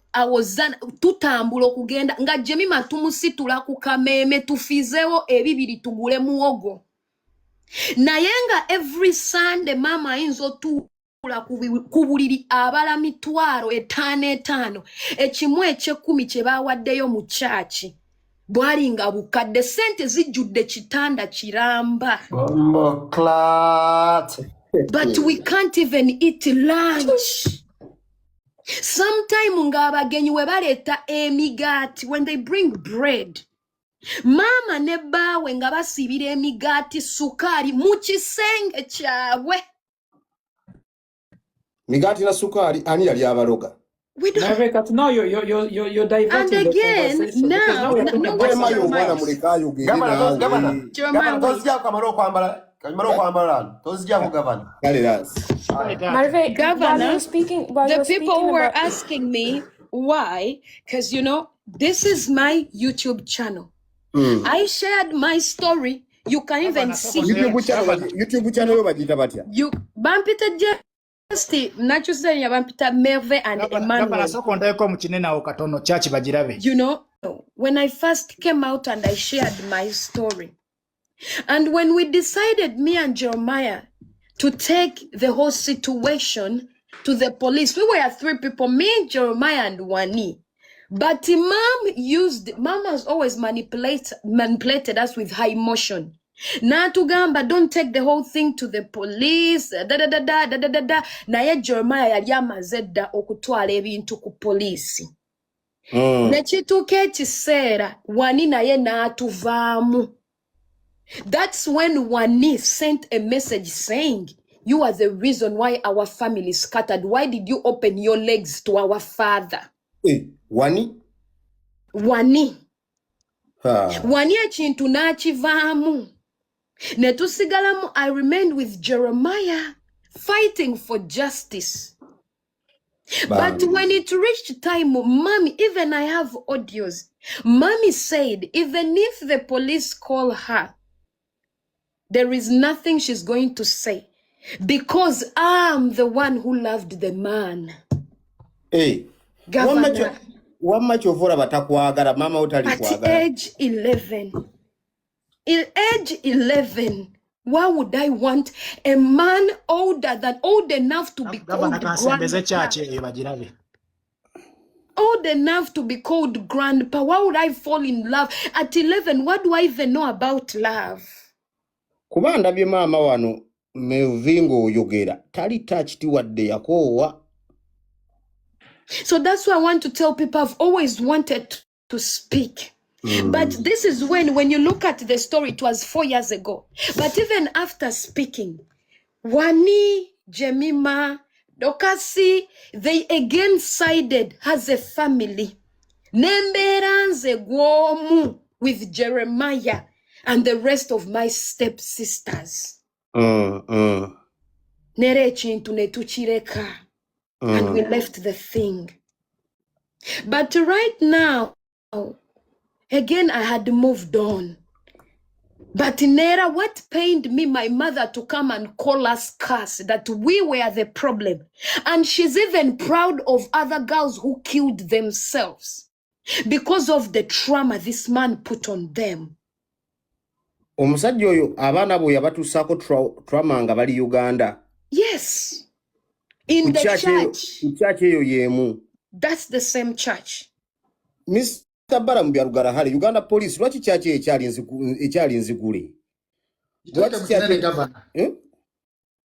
S1: tutambula okugenda nga Jemima tumusitula ku Kameme tufizewo ebibiri tugule muwogo. Naye nga every Sunday mama ayinza otula ku buliri abala mitwalo 5 ekimu ekyekumi kye bawaddeyo mu church. bwali nga bukadde sente zijjudde kitanda kiramba. But we can't even eat lunch. Sometime nga abagenyi we baleeta emigaati, when they bring bread, mama ne baawe nga basibira emigaati sukaali mu kisenge kyabwe.
S2: Migaati na sukaali ani yali abaloga?
S1: We don't.
S8: Merveille, now you're diverting
S1: And
S8: the
S1: again,
S8: conversation.
S1: now,
S8: Because now we're talking
S1: no,
S8: about
S1: what's
S2: Mayo
S1: Jeremiah?
S2: mwana mulekayo
S9: Governor,
S2: gere.
S1: Jeremiah, wait.
S9: tozija kamaro kwambala tozija ku governor.
S2: Kale that's.
S6: Marve,
S1: Governor,
S6: while you're speaking, while
S1: the
S6: you're
S1: people
S6: speaking
S1: were
S6: about
S1: asking me why, because you know, this is my YouTube channel. I shared my story. You can even see
S2: YouTube channel yo bagita batya?
S1: you Bampita just Nachusenya Bampita Merveille and Emmanuel. You know, when I first came out and I shared my story, and when we decided, me and Jeremiah, to take the whole situation to the police, we were 3 people, me, Jeremiah, and Wani. But mom has always manipulated us with her emotion. Na tugamba, don't take the whole thing to the police, naye Jeremiah yali amaze dda okutwala ebintu ku police. Nekituuka ekiseera Wani naye n'atuvaamu. That's when Wani sent a message saying, you are the reason why our family is scattered. Why did you open your legs to our father?
S2: Wani?
S1: Wani ekintu n'akivaamu. Ne tusigalamu, I remained with Jeremiah fighting for justice. But when it reached time, mommy, even I have audios, mommy said, even if the police call her, there is nothing she's going to say because I'm the one who loved the man.
S2: Hey,
S1: Governor,
S2: one much of what batakwagala mama utali kwagala.
S1: at age 11, age 11, why would I want a man old enough to be called grandpa? Old enough to be called grandpa. Why would I fall in love? At 11, what do I even know about love?
S2: Kubanda bye mama wano mevingo yogera tali touched wadde yakowa.
S1: So that's why I want to tell people I've always wanted to speak. But this is when you look at the story, it was 4 years ago. But even after speaking, Wani, Jemima, Dokasi, they again sided as a family. Nemberanze gwomu with Jeremiah and the rest of my stepsisters. Nere chintu netuchireka. And we left the thing. But right now, again, I had moved on. But Nera, what pained me, my mother to come and call us curse, that we were the problem. And she's even proud of other girls who killed themselves because of the trauma this man put on them.
S2: Omusajja oyo abaana bo yabatusaako trauma nga bali Uganda.
S1: Yes. In the church.
S2: Eyo yemu.
S1: That's the same church.
S2: Mr. Baramu byalugala hali Uganda police lwaki church ekyali nzigule?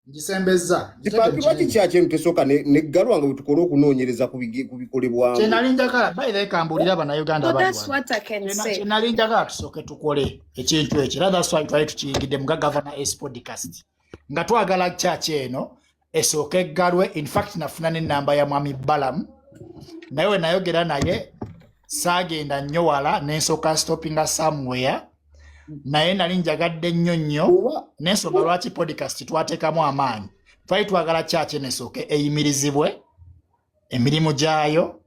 S5: Gisembeza.
S2: Lwaki church entesoka ne galwanga butukole okunoonyereza ku bikolebwamu.
S5: Kyenalinjagala bayire kambulira bana Uganda bali.
S1: That's what I can say.
S5: Kyenalinjagala tusooke tukole ekintu ekyo. That's why twali tukiyigidde mu Governor S podcast. Nga twagala church eno esooke galwe. In fact nafuna n'ennamba ya mwami Balamu. Naye nayogera naye saagenda nnyo wala n'ensooka stoppinga somewhere. Naye nali njagadde nnyo n'ensonga lwaki podcast twateekamu amaanyi. Twali twagala church n'esooke eyimirizibwe emirimu gyayo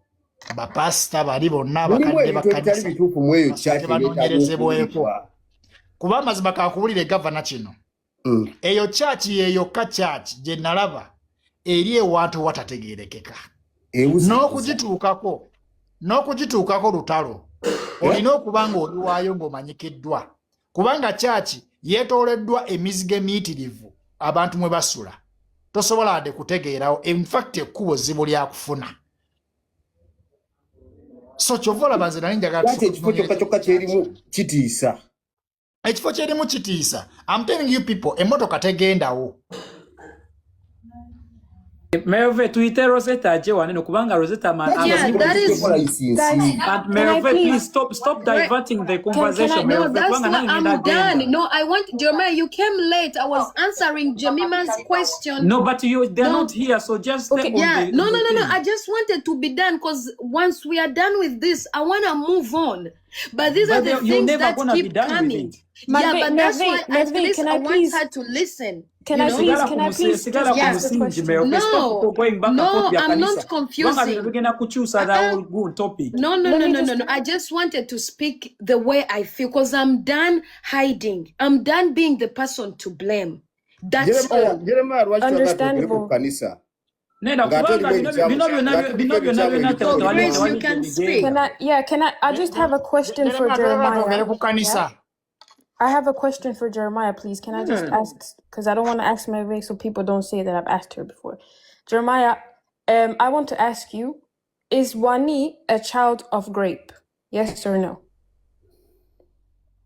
S5: bapasita bali bonna abakadde bakadisa banoonyerezebweko. Kuba amazima kakuwulire Governor kino. Eyo church yeyokka church gye nalaba eri ewantu watategeerekeka. N'okugituukako lutalo olina okuba ng'oliwaayo ng'omanyikiddwa. Kubanga church yeetooleddwa emizigo emiyitirivu abantu mwe basula. Tosobola wadde kutegeerawo. In fact ekkubo zibu lya kufuna. So chovola banze nali njagala
S2: Lwaki ekifo kyokka kyokka kyerimu kitiisa?
S5: ekifo kyerimu kitiisa. I'm telling you people, emmotoka tegendawo.
S8: Merveille, tuyite Rosetta aje waneno kubanga Rosetta
S1: Yeah, that is.
S6: Guys,
S8: and Merveille, please stop diverting the conversation.
S1: No,
S8: Merveille,
S1: that's
S8: kubanga
S1: not.
S8: nange
S1: I'm
S8: ngenda
S1: done.
S8: genda.
S1: No, I want Jeremiah. You came late. I was answering Jemima's question.
S8: No, but they're
S1: No.
S8: not here, so just stay on
S1: Yeah,
S8: the
S1: no.
S8: thing.
S1: I just wanted to be done because once we are done with this, I want to move on. But these are
S8: But
S1: the
S8: you're
S1: things
S8: never
S1: that
S8: gonna be
S1: keep
S8: done with
S1: coming.
S8: it.
S1: Yeah, but that's why at
S6: Merveille,
S1: least
S6: can
S1: I
S6: I
S1: want
S6: please-
S1: her to listen.
S6: Can
S1: you
S6: I
S1: know?
S6: please
S8: Sigala
S6: just
S1: Yeah.
S6: ask the question?
S8: Merveille. Stop
S1: No,
S8: going back and forth vya
S1: I'm
S8: kanisa.
S1: not confusing.
S8: Kubanga tugenda kukyusa that whole good topic.
S1: No. I just wanted to speak the way I feel because I'm done hiding. I'm done being the person to blame. That's all.
S2: Jeremiah lwaki twagala twogere ku
S6: Understandable.
S2: kanisa?
S8: Nenda
S2: Ng'ate
S8: kubanga
S2: olimu ekyamu-
S8: bino byonna
S1: So,
S8: tewali
S1: Grace, you
S8: tewali
S1: can
S8: gye
S1: speak.
S8: bigenda.
S6: I just have a question for
S5: Tugere
S6: Jeremiah.
S5: ku kanisa.
S6: I have a question for Jeremiah, please. Can I just ask, because I don't want to ask Merveille so people don't say that I've asked her before. Jeremiah, I want to ask you, is Wani a child of grape? Yes or no?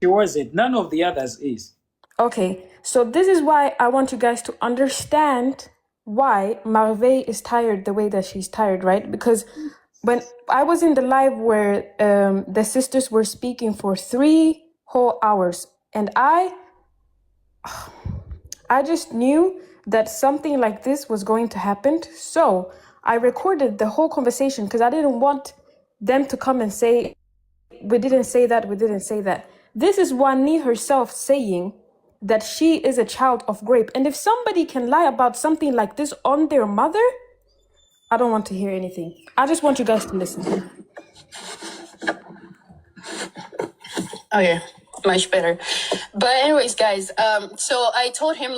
S8: She wasn't. None of the others is.
S6: Okay, so this is why I want you guys to understand why Merveille is tired the way that she's tired, right? Because when I was in the live where the sisters were speaking for 3 whole hours, and I just knew that something like this was going to happen. So I recorded the whole conversation because I didn't want them to come and say, we didn't say that. This is Wani herself saying that she is a child of grape. And if somebody can lie about something like this on their mother, I don't want to hear anything. I just want you guys to listen.
S10: Okay, much better. But anyways, guys, so I told him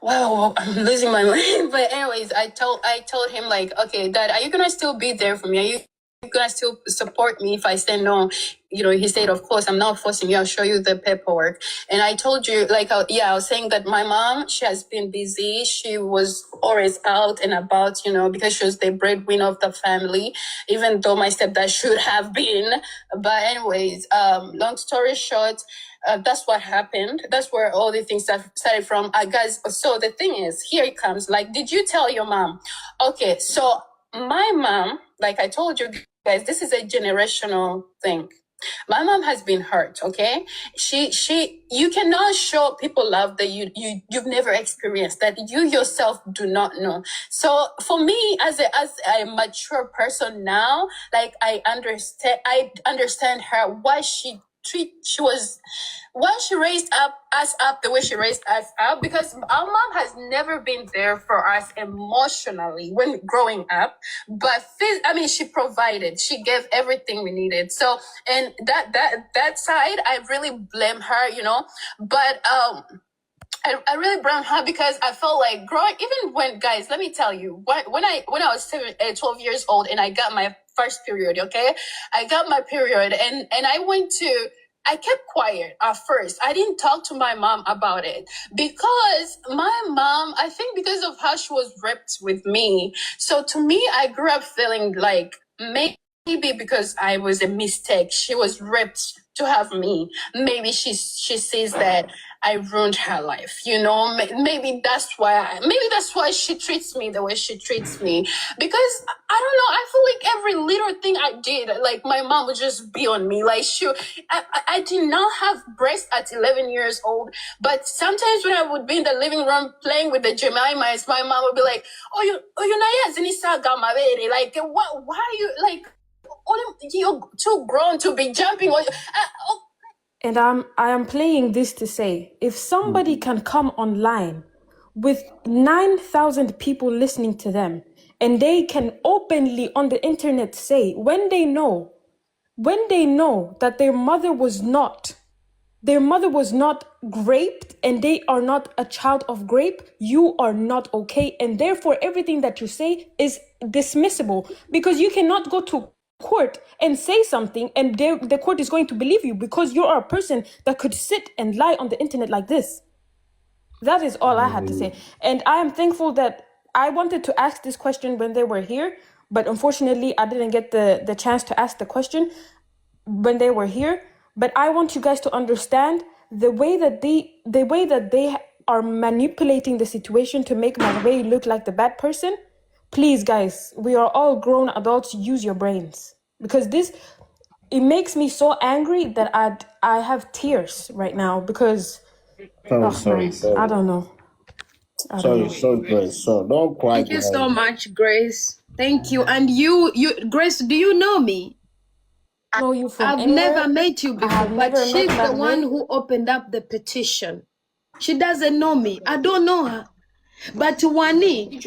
S10: wow, I'm losing my mind. But anyways, I told him okay, Dad, are you gonna still be there for me? Are you gonna still support me if I say no? He said, of course, I'm not forcing you. I'll show you the paperwork. And I told you, I was saying that my mom, she has been busy. She was always out and about, because she was the breadwinner of the family, even though my stepdad should have been. But anyways, long story short, that's what happened. That's where all the things started from. Guys, so the thing is, here it comes. Did you tell your mom? Okay, so my mom, like I told you guys, this is a generational thing. My mom has been hurt, okay? You cannot show people love that you've never experienced, that you yourself do not know. So for me, as a mature person now, I understand her, why she raised us up the way she raised us up, because our mom has never been there for us emotionally when growing up, but she provided, she gave everything we needed. So, and that side, I really blame her, but I really blame her because I felt like growing, even when, guys, let me tell you, when I was 12 years old and I got my first period, okay? I got my period and I kept quiet at first. I didn't talk to my mom about it because my mom, I think because of how she was raised with me. So to me, I grew up feeling like maybe because I was a mistake, she was raised to have me. Maybe she sees that I ruined her life, maybe that's why she treats me the way she treats me, because I don't know, I feel like every little thing I did, my mom would just be on me. I did not have breasts at 11 years old, but sometimes when I would be in the living room playing with the Jemimas, my mom would be like, why are you you're too grown to be jumping on
S6: And I am playing this to say, if somebody can come online with 9,000 people listening to them, and they can openly on the internet say, when they know that their mother was not raped and they are not a child of grape, you are not okay. And therefore, everything that you say is dismissible, because you cannot go to court and say something and the court is going to believe you because you are a person that could sit and lie on the internet like this. That is all I had to say. And I am thankful that I wanted to ask this question when they were here, but unfortunately I didn't get the chance to ask the question when they were here. But I want you guys to understand the way that they are manipulating the situation to make Merveille look like the bad person. Please, guys, we are all grown adults. Use your brains, because it makes me so angry that I have tears right now because
S2: Sorry.
S6: I don't know.
S2: Sorry, Grace. So don't cry.
S1: Thank you so much, Grace. Thank you. And you, Grace, do you know me?
S6: I know you from
S1: I've
S6: anywhere.
S1: never met you before, but she's the one who opened up the petition. She doesn't know me. I don't know her. But Wani,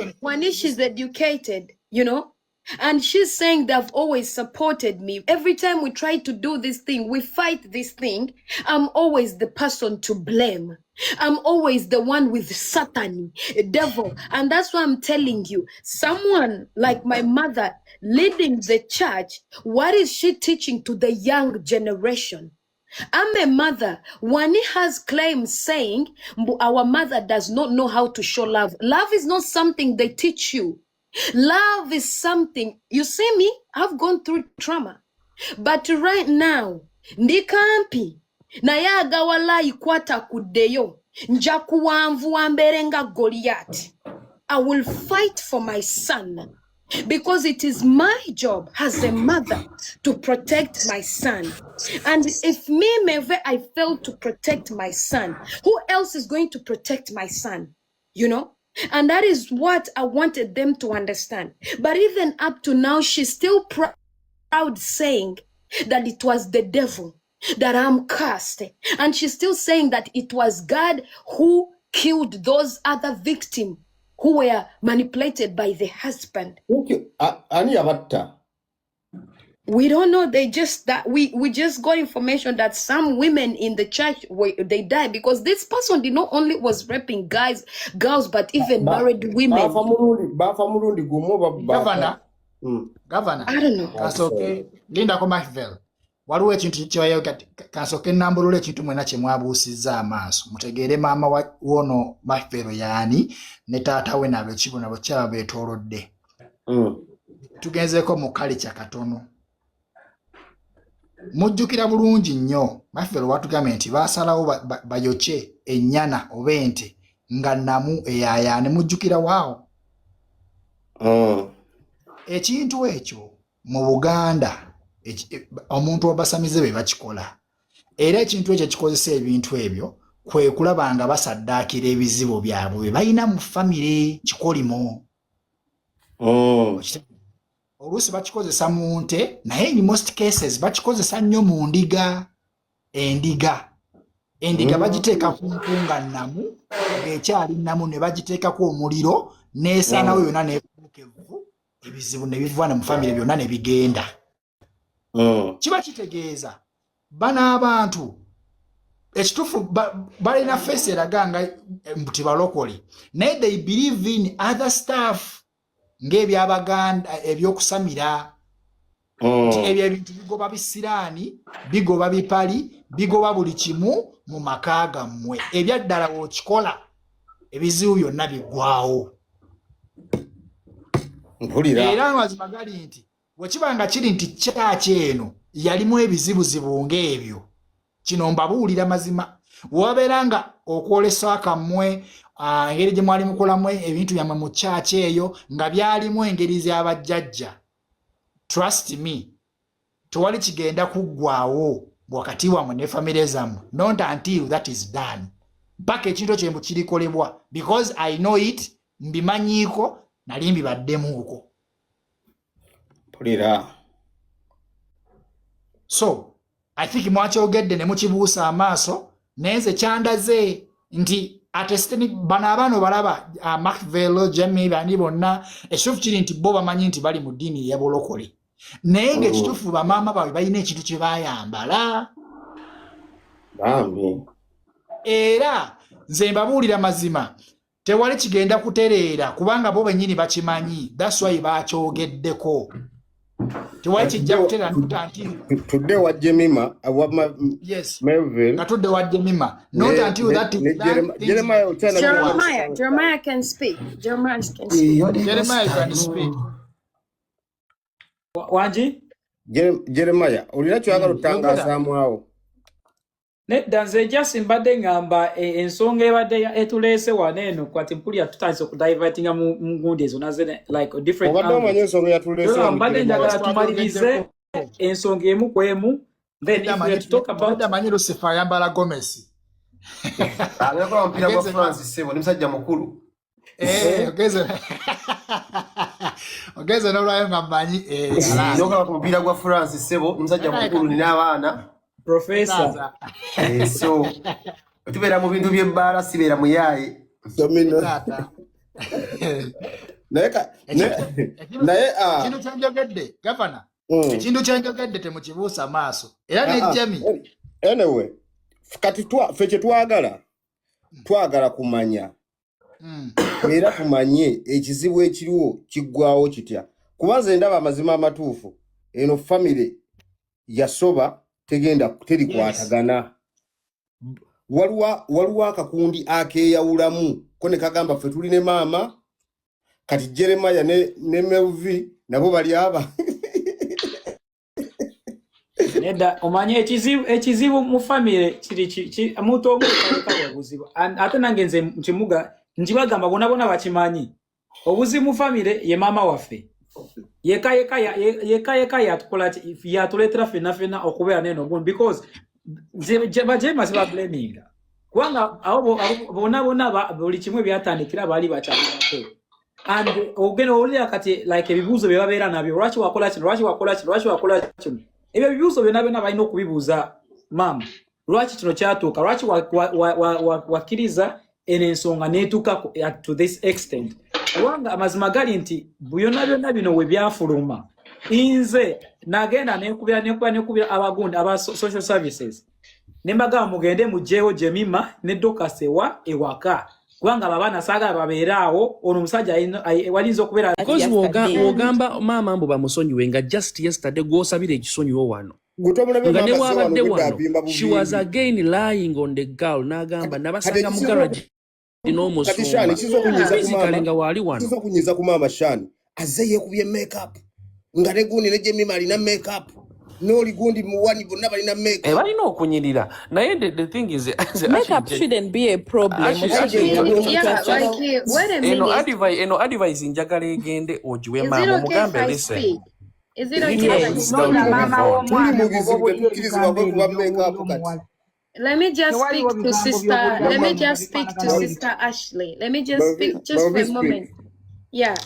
S1: she's educated, you know? And she's saying they've always supported me. Every time we try to do this thing, we fight this thing, I'm always the person to blame. I'm always the one with Satan, devil. And that's why I'm telling you, someone like my mother leading the church, what is she teaching to the young generation? I'm a mother. Wani has claims saying our mother does not know how to show love. Love is not something they teach you. Love is something, you see me, I've gone through trauma. But right now, ndi kampi, naye agawala ikwata kuddeyo, nja kuwanvuwa mbere nga Goliath. I will fight for my son, because it is my job as a mother to protect my son. And if me, Merveille, I fail to protect my son, who else is going to protect my son? You know? And that is what I wanted them to understand. But even up to now, she's still proud saying that it was the devil, that I'm cursed. And she's still saying that it was God who killed those other victims who were manipulated by the husband. We don't know. They just that we just got information that some women in the church they died because this person did not only was raping girls, but even married women.
S5: Governor.
S1: I don't know.
S5: Kasoke Linda ko Merveille. Waliwo ekintu kyoyo kasoke nambulule ekintu mwena kye mwabuusizza amaaso. Mutegeere maama wono Merveille yaani ne taata we nabo kibona bo kyaba beetoolodde. Tugenzeeko mu kalicha katono. Mujjukira bulungi nnyo Merveille watugambye nti baasalawo bayoche ennyana oba ente nga namu eyayaane mujjukira waawo. Ekintu ekyo mu Buganda omuntu obasamize be bakikola. Era ekintu ekyo kikozesa ebintu ebyo kwe kulaba nga basaddaakira ebizibu byabwe bye balina mu famire kikolimo. Oluusi bakikozesa mu nte naye in most cases bakikozesa nnyo mu ndiga. Endiga bagiteeka ku mpunga namu ng'ekyali namu ne bagiteekako omuliro n'esaanawo yonna n'ebuukevu ebizibu ne bivana mu famire byonna ne bigenda. Kiba kitegeeza bana abantu ekituufu balina face eraga nga mbuti balokole naye they believe in other stuff ng'ebyabaganda ebyokusamira ebyo ebintu bigoba bisiraani bigoba bipali bigoba buli kimu mu maka gammwe ebyaddala w'okikola ebizibu byonna biggwawo. Era mazima gali nti bwekiba nga kiri nti kyaki eno yalimu ebizibuzibu ng'ebyo kino mbabuulira mazima wabeera nga okwolesa akammwe engeri gye mwali mukolamu ebintu byammwe mu kyaki eyo nga byalimu engeri z'abajjajja. Trust me, tewali kigenda kuggwaawo wakati wammwe ne famire zammwe not until that is done. Mpaka ekintu ekyo mbu kirikolebwa because I know it, mbimanyiiko nali mbibaddemuuko. So I think mwakyogedde ne mukibuusa amaaso naye nze kyandaze nti atesteni bano abaana balaba Merveille Jamie bani bonna ekituufu kiri nti bo bamanyi nti bali mu ddiini y'abolokole naye ng'ekituufu bamaama baabwe balina ekintu kye baayambala. Era nze mbabuulira mazima tewali kigenda kutereera kubanga bo bennyini bakimanyi. That's why bakyogeddeko. Tewali kijja kutereera
S2: tudde wa Jemima
S5: yes
S2: Merveille
S5: natudde wa Jemima not until that
S1: Jeremiah can speak. Jeremiah can speak.
S5: Jeremiah can speak.
S8: Wanji?
S2: Jeremiah, olina kyagala otangazaamu awo.
S8: Nedda nze just mbadde ngamba ensonga ebadde etuleese wano eno kwati mpulira tutandise okudivertinga mu ngundi ezo naze like different
S2: obadde omanyi ensonga yatuleese
S8: mbadde njagala tumalirize ensonga emu ku emu then if we talk about
S5: amanyi Lucifer ayambala gomesi
S9: Anakola mpira gwa Francis Sebo ni musajja mukulu.
S5: Ogeze n'olwayo nga mmanyi
S9: Nokola ku mpira gwa Francis Sebo ni musajja mukulu nina abaana.
S8: Professor.
S9: So tubeera mu bintu by'ebbaala sibeera muyaye.
S5: Ekintu kyenjogedde gavana ekintu kyenjogedde temukibuusa maaso era nejjami
S2: anyway kati ffe kye twagala kumanya era tumanye ekizibu ekiriwo kiggwawo kitya kuba nze ndaba amazima amatuufu eno famire yasoba terikwatagana waliwo akakundi akeeyawulamu ko ne kagamba ffe tuli ne maama kati Jeremiah ne Merveille nabo bali aba
S8: Nedda omanye ekizibu mu famire kiri omuntu omu kaleka obuzibu ate nange nze nkimuga njibagamba bona bakimanyi obuzibu mu famire ye maama waffe yeka yatuleetera ffenna okubeera neno obundi because bajema ziba blaminga kubanga abo bonna buli kimu byatandikira baali bakyalako and ogenda olira kati like ebibuuzo bye babeera nabyo lwaki wakola kino ebyo ebibuuzo byonna balina okubibuuza maama lwaki kino kyatuuka lwaki wakkiriza eno ensonga n'etuuka to this extent kubanga amazima gali nti byonna bino we byafuluma nze nagenda nekubira abagundi aba social services nembaga mugende mugyewo Jemima ne Dokasewa ewaka kubanga abaana saagala babeeraawo ono omusajja walinza okubeera
S3: because wogamba maama mbu bamusonyiwe nga just yesterday gwosabira ekisonyiwo wano nga ne wabadde wano she was again lying on the girl n'agamba nabasanga mu garage n'omusumba physically nga wali wano
S2: kizokunyiza ku maama Shani azze yeekubye makeup nga ne gundi ne Jemima alina makeup n'oli gundi muwani bonna balina makeup
S3: balina okunyirira naye the thing is
S11: makeup shouldn't be a problem.
S3: eno advice njagala egende ogiwe maama omugambe listen.
S1: Is it okay? Let me just speak to sister. Let me just speak to Sister Ashley. Let me just speak just for a moment. Yeah.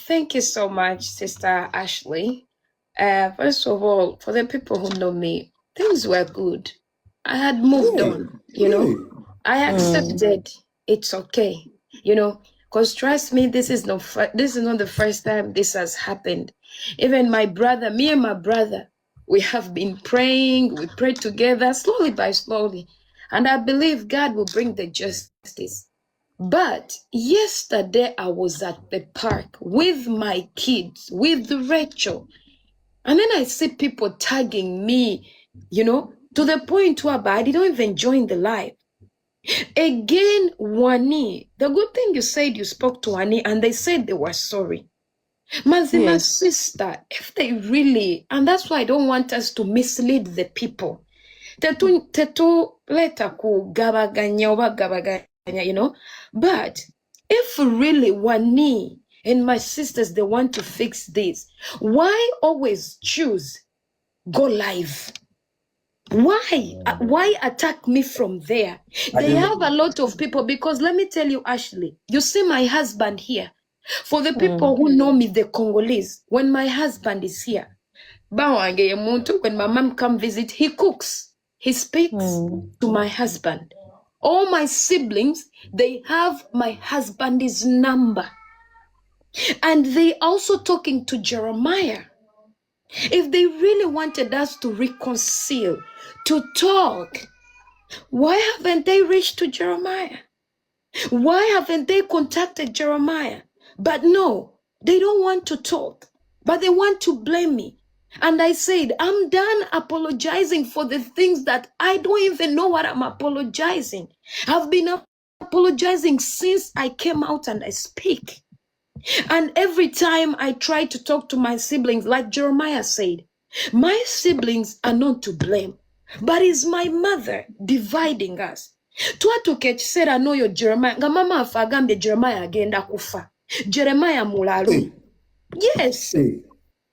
S1: Thank you so much, Sister Ashley. First of all, for the people who know me, things were good. I had moved on, you know. I accepted it's okay, you know, because trust me, this is not the first time this has happened. Even my brother, me and my brother, we have been praying. We prayed together slowly by slowly, and I believe God will bring the justice. But yesterday I was at the park with my kids, with Rachel. And then I see people tagging me, you know, to the point where I didn't even join the live. Again, Wani, the good thing you said, you spoke to Wani and they said they were sorry. My sister, if they really, and that's why I don't want us to mislead the people. Tetu leta ku gabaganya, you know, but if really Wani and my sisters, they want to fix this, why always choose go live? Why attack me from there? They have a lot of people, because let me tell you, Ashley, you see my husband here. For the people who know me, the Congolese, when my husband is here, when my mom come visit, he cooks, he speaks to my husband. All my siblings, they have my husband's number. And they also talking to Jeremiah. If they really wanted us to reconcile, to talk, why haven't they reached to Jeremiah? Why haven't they contacted Jeremiah? But no, they don't want to talk, but they want to blame me. And I said, I'm done apologizing for the things that I don't even know what I'm apologizing. I've been apologizing since I came out and I speak. And every time I try to talk to my siblings, like Jeremiah said, my siblings are not to blame, but it's my mother dividing us. Twatuka ekiseera n'oyo Jeremiah nga mama afa agambye Jeremiah agenda kufa. Jeremiah mulalu. Yes.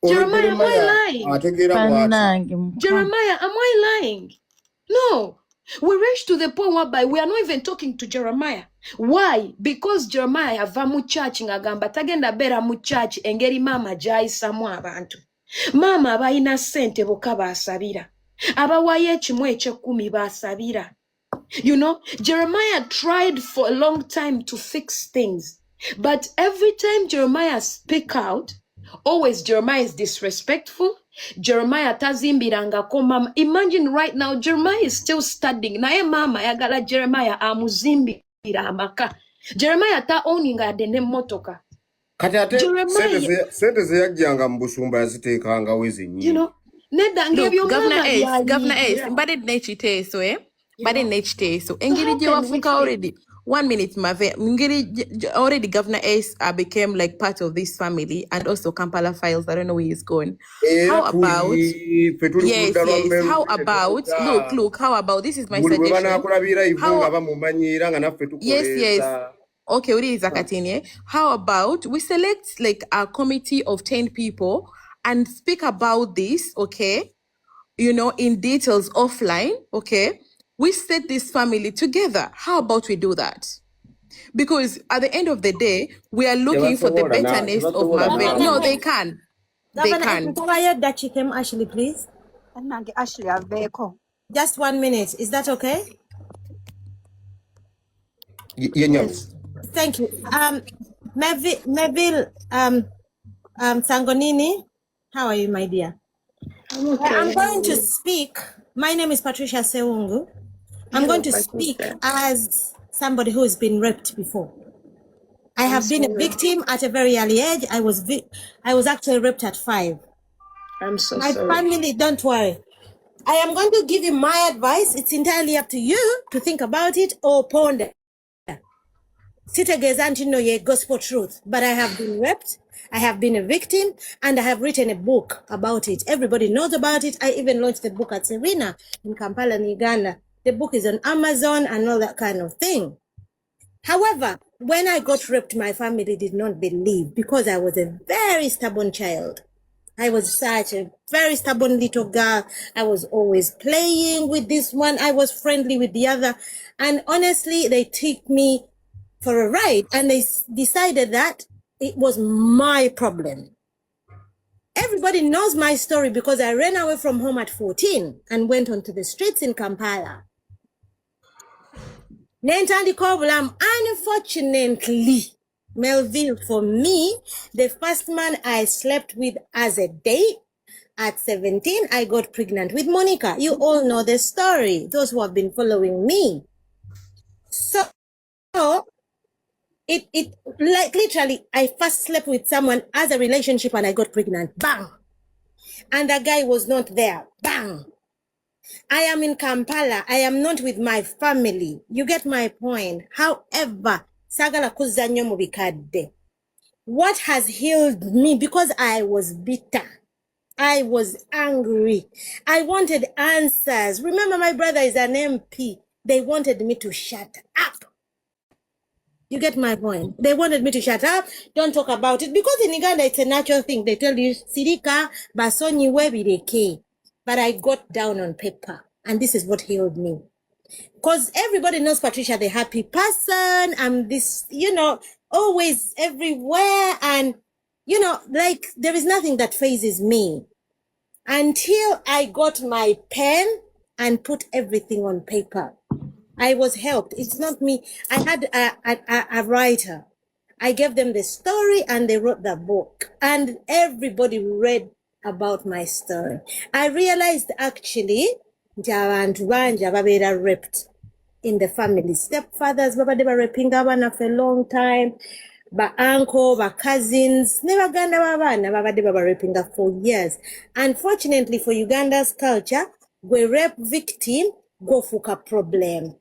S1: Jeremiah, am I lying? Jeremiah, am I lying? No. We reached to the point whereby we are not even talking to Jeremiah. Why? Because Jeremiah ava mu church ngagamba tagenda bera mu church engeri mama jayisamu abantu. Mama abayina sente bokka baasabira. Abawayo ekimu eky'ekkumi baasabira. You know, Jeremiah tried for a long time to fix things. But every time Jeremiah speak out, always Jeremiah is disrespectful. Jeremiah tazimbirangako mama. Imagine right now, Jeremiah is still studying. Naye mama yagala Jeremiah amuzimbira amaka. Jeremiah ta owning adene motoka.
S2: Kati ate sente ze yajjanga mu busumba yaziteekanga wezi nnyo.
S1: You know,
S11: look, Governor Ace, mbade nechiteso mbade nechiteso. Engiri je wafuka already. 1 minute, Merveille. Already Governor Ace became like part of this family, and also Kampala Files. I don't know where he's going. How about yes. How about look? How about this is my suggestion. Yes. Okay, what is Zakatini? How about we select like a committee of 10 people and speak about this? Okay, you know, in details offline. Okay. We set this family together. How about we do that? Because at the end of the day, we are looking for the betterness of Merveille. No, they can. They can.
S12: That you came, Ashley, please. Ashley, just 1 minute. Is that okay?
S2: Yes.
S12: Thank you. Merveille, Sangonini, how are you, my dear?
S1: I'm okay.
S12: I'm going to speak. My name is Patricia Seungu. I'm going to speak as somebody who has been raped before. I have been a victim at a very early age. I was actually raped at 5.
S1: I'm so
S12: my
S1: sorry.
S12: My family, don't worry. I am going to give you my advice. It's entirely up to you to think about it or ponder. Sit against ye gospel truth. But I have been raped. I have been a victim, and I have written a book about it. Everybody knows about it. I even launched the book at Serena in Kampala, Uganda. The book is on Amazon and all that kind of thing. However, when I got raped, my family did not believe because I was a very stubborn child. I was such a very stubborn little girl. I was always playing with this one. I was friendly with the other. And honestly, they took me for a ride and they decided that it was my problem. Everybody knows my story because I ran away from home at 14 and went onto the streets in Kampala. Unfortunately, Melville, for me, the first man I slept with as a date at 17, I got pregnant with Monica. You all know the story, those who have been following me. So it like literally, I first slept with someone as a relationship and I got pregnant. Bang! And the guy was not there. Bang! I am in Kampala. I am not with my family. You get my point. However, sagala kuzanyo mubikadde. What has healed me, because I was bitter. I was angry. I wanted answers. Remember, my brother is an MP. They wanted me to shut up. You get my point? They wanted me to shut up. Don't talk about it. Because in Uganda, it's a natural thing. They tell you, Sirika, basonyi webireke. But I got down on paper. And this is what healed me. Because everybody knows Patricia, the happy person. I'm this, you know, always everywhere. And, you know, like there is nothing that phases me. Until I got my pen and put everything on paper. I was helped. It's not me. I had a writer. I gave them the story and they wrote the book. And everybody read about my story. I realized actually, abantu banja babera raped in the family. Stepfathers, they were raping abana for a long time. Ba uncle, ba cousins, never Uganda babana, they were raping her for years. Unfortunately for Uganda's culture, we rape victim, go fuka problem.